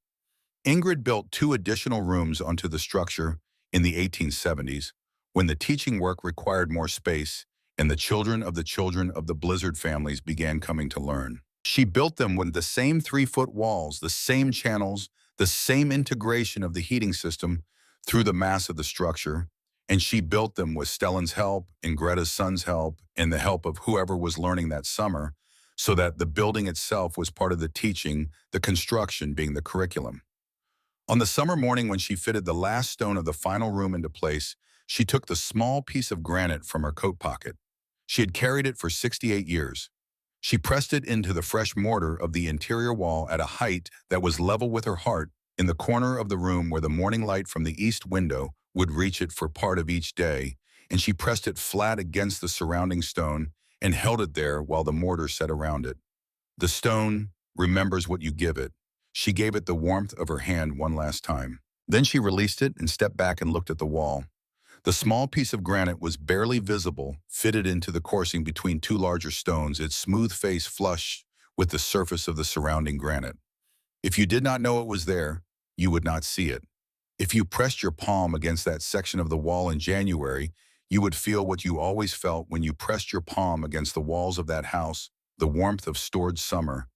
Ingrid built 2 additional rooms onto the structure in the 1870s when the teaching work required more space and the children of the Blizzard families began coming to learn. She built them with the same 3-foot walls, the same channels, the same integration of the heating system through the mass of the structure, and she built them with Stellan's help and Greta's son's help and the help of whoever was learning that summer, so that the building itself was part of the teaching, the construction being the curriculum. On the summer morning when she fitted the last stone of the final room into place, she took the small piece of granite from her coat pocket. She had carried it for 68 years. She pressed it into the fresh mortar of the interior wall at a height that was level with her heart, in the corner of the room where the morning light from the east window would reach it for part of each day, and she pressed it flat against the surrounding stone and held it there while the mortar set around it. The stone remembers what you give it. She gave it the warmth of her hand one last time. Then she released it and stepped back and looked at the wall. The small piece of granite was barely visible, fitted into the coursing between 2 larger stones, its smooth face flush with the surface of the surrounding granite. If you did not know it was there, you would not see it. If you pressed your palm against that section of the wall in January, you would feel what you always felt when you pressed your palm against the walls of that house, the warmth of stored summer,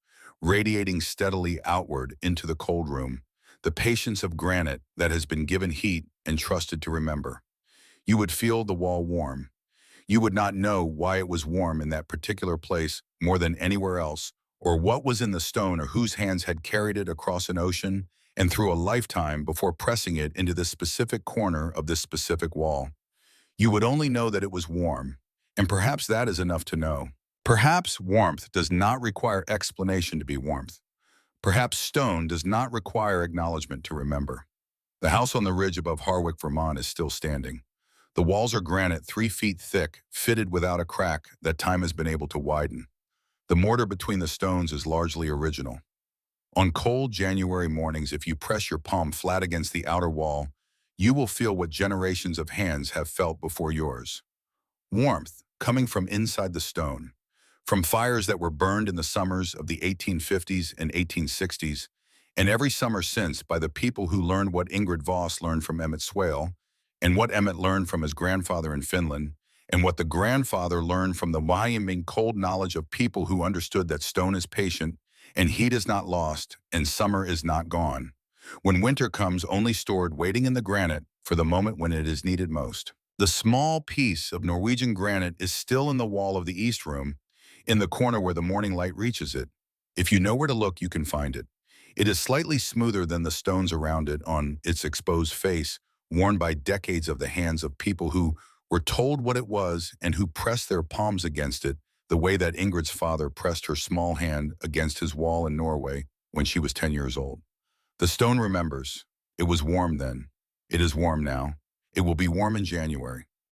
radiating steadily outward into the cold room, the patience of granite that has been given heat and trusted to remember. You would feel the wall warm. You would not know why it was warm in that particular place more than anywhere else, or what was in the stone or whose hands had carried it across an ocean and through a lifetime before pressing it into this specific corner of this specific wall. You would only know that it was warm, and perhaps that is enough to know. Perhaps warmth does not require explanation to be warmth. Perhaps stone does not require acknowledgement to remember. The house on the ridge above Harwick, Vermont is still standing. The walls are granite 3 feet thick, fitted without a crack that time has been able to widen. The mortar between the stones is largely original. On cold January mornings, if you press your palm flat against the outer wall, you will feel what generations of hands have felt before yours. Warmth coming from inside the stone, from fires that were burned in the summers of the 1850s and 1860s, and every summer since by the people who learned what Ingrid Voss learned from Emmett Swale, and what Emmett learned from his grandfather in Finland, and what the grandfather learned from the Wyoming cold knowledge of people who understood that stone is patient, and heat is not lost, and summer is not gone. When winter comes, only stored waiting in the granite for the moment when it is needed most. The small piece of Norwegian granite is still in the wall of the East Room, in the corner where the morning light reaches it. If you know where to look, you can find it. It is slightly smoother than the stones around it on its exposed face, worn by decades of the hands of people who were told what it was and who pressed their palms against it, the way that Ingrid's father pressed her small hand against his wall in Norway when she was 10 years old. The stone remembers. It was warm then. It is warm now. It will be warm in January.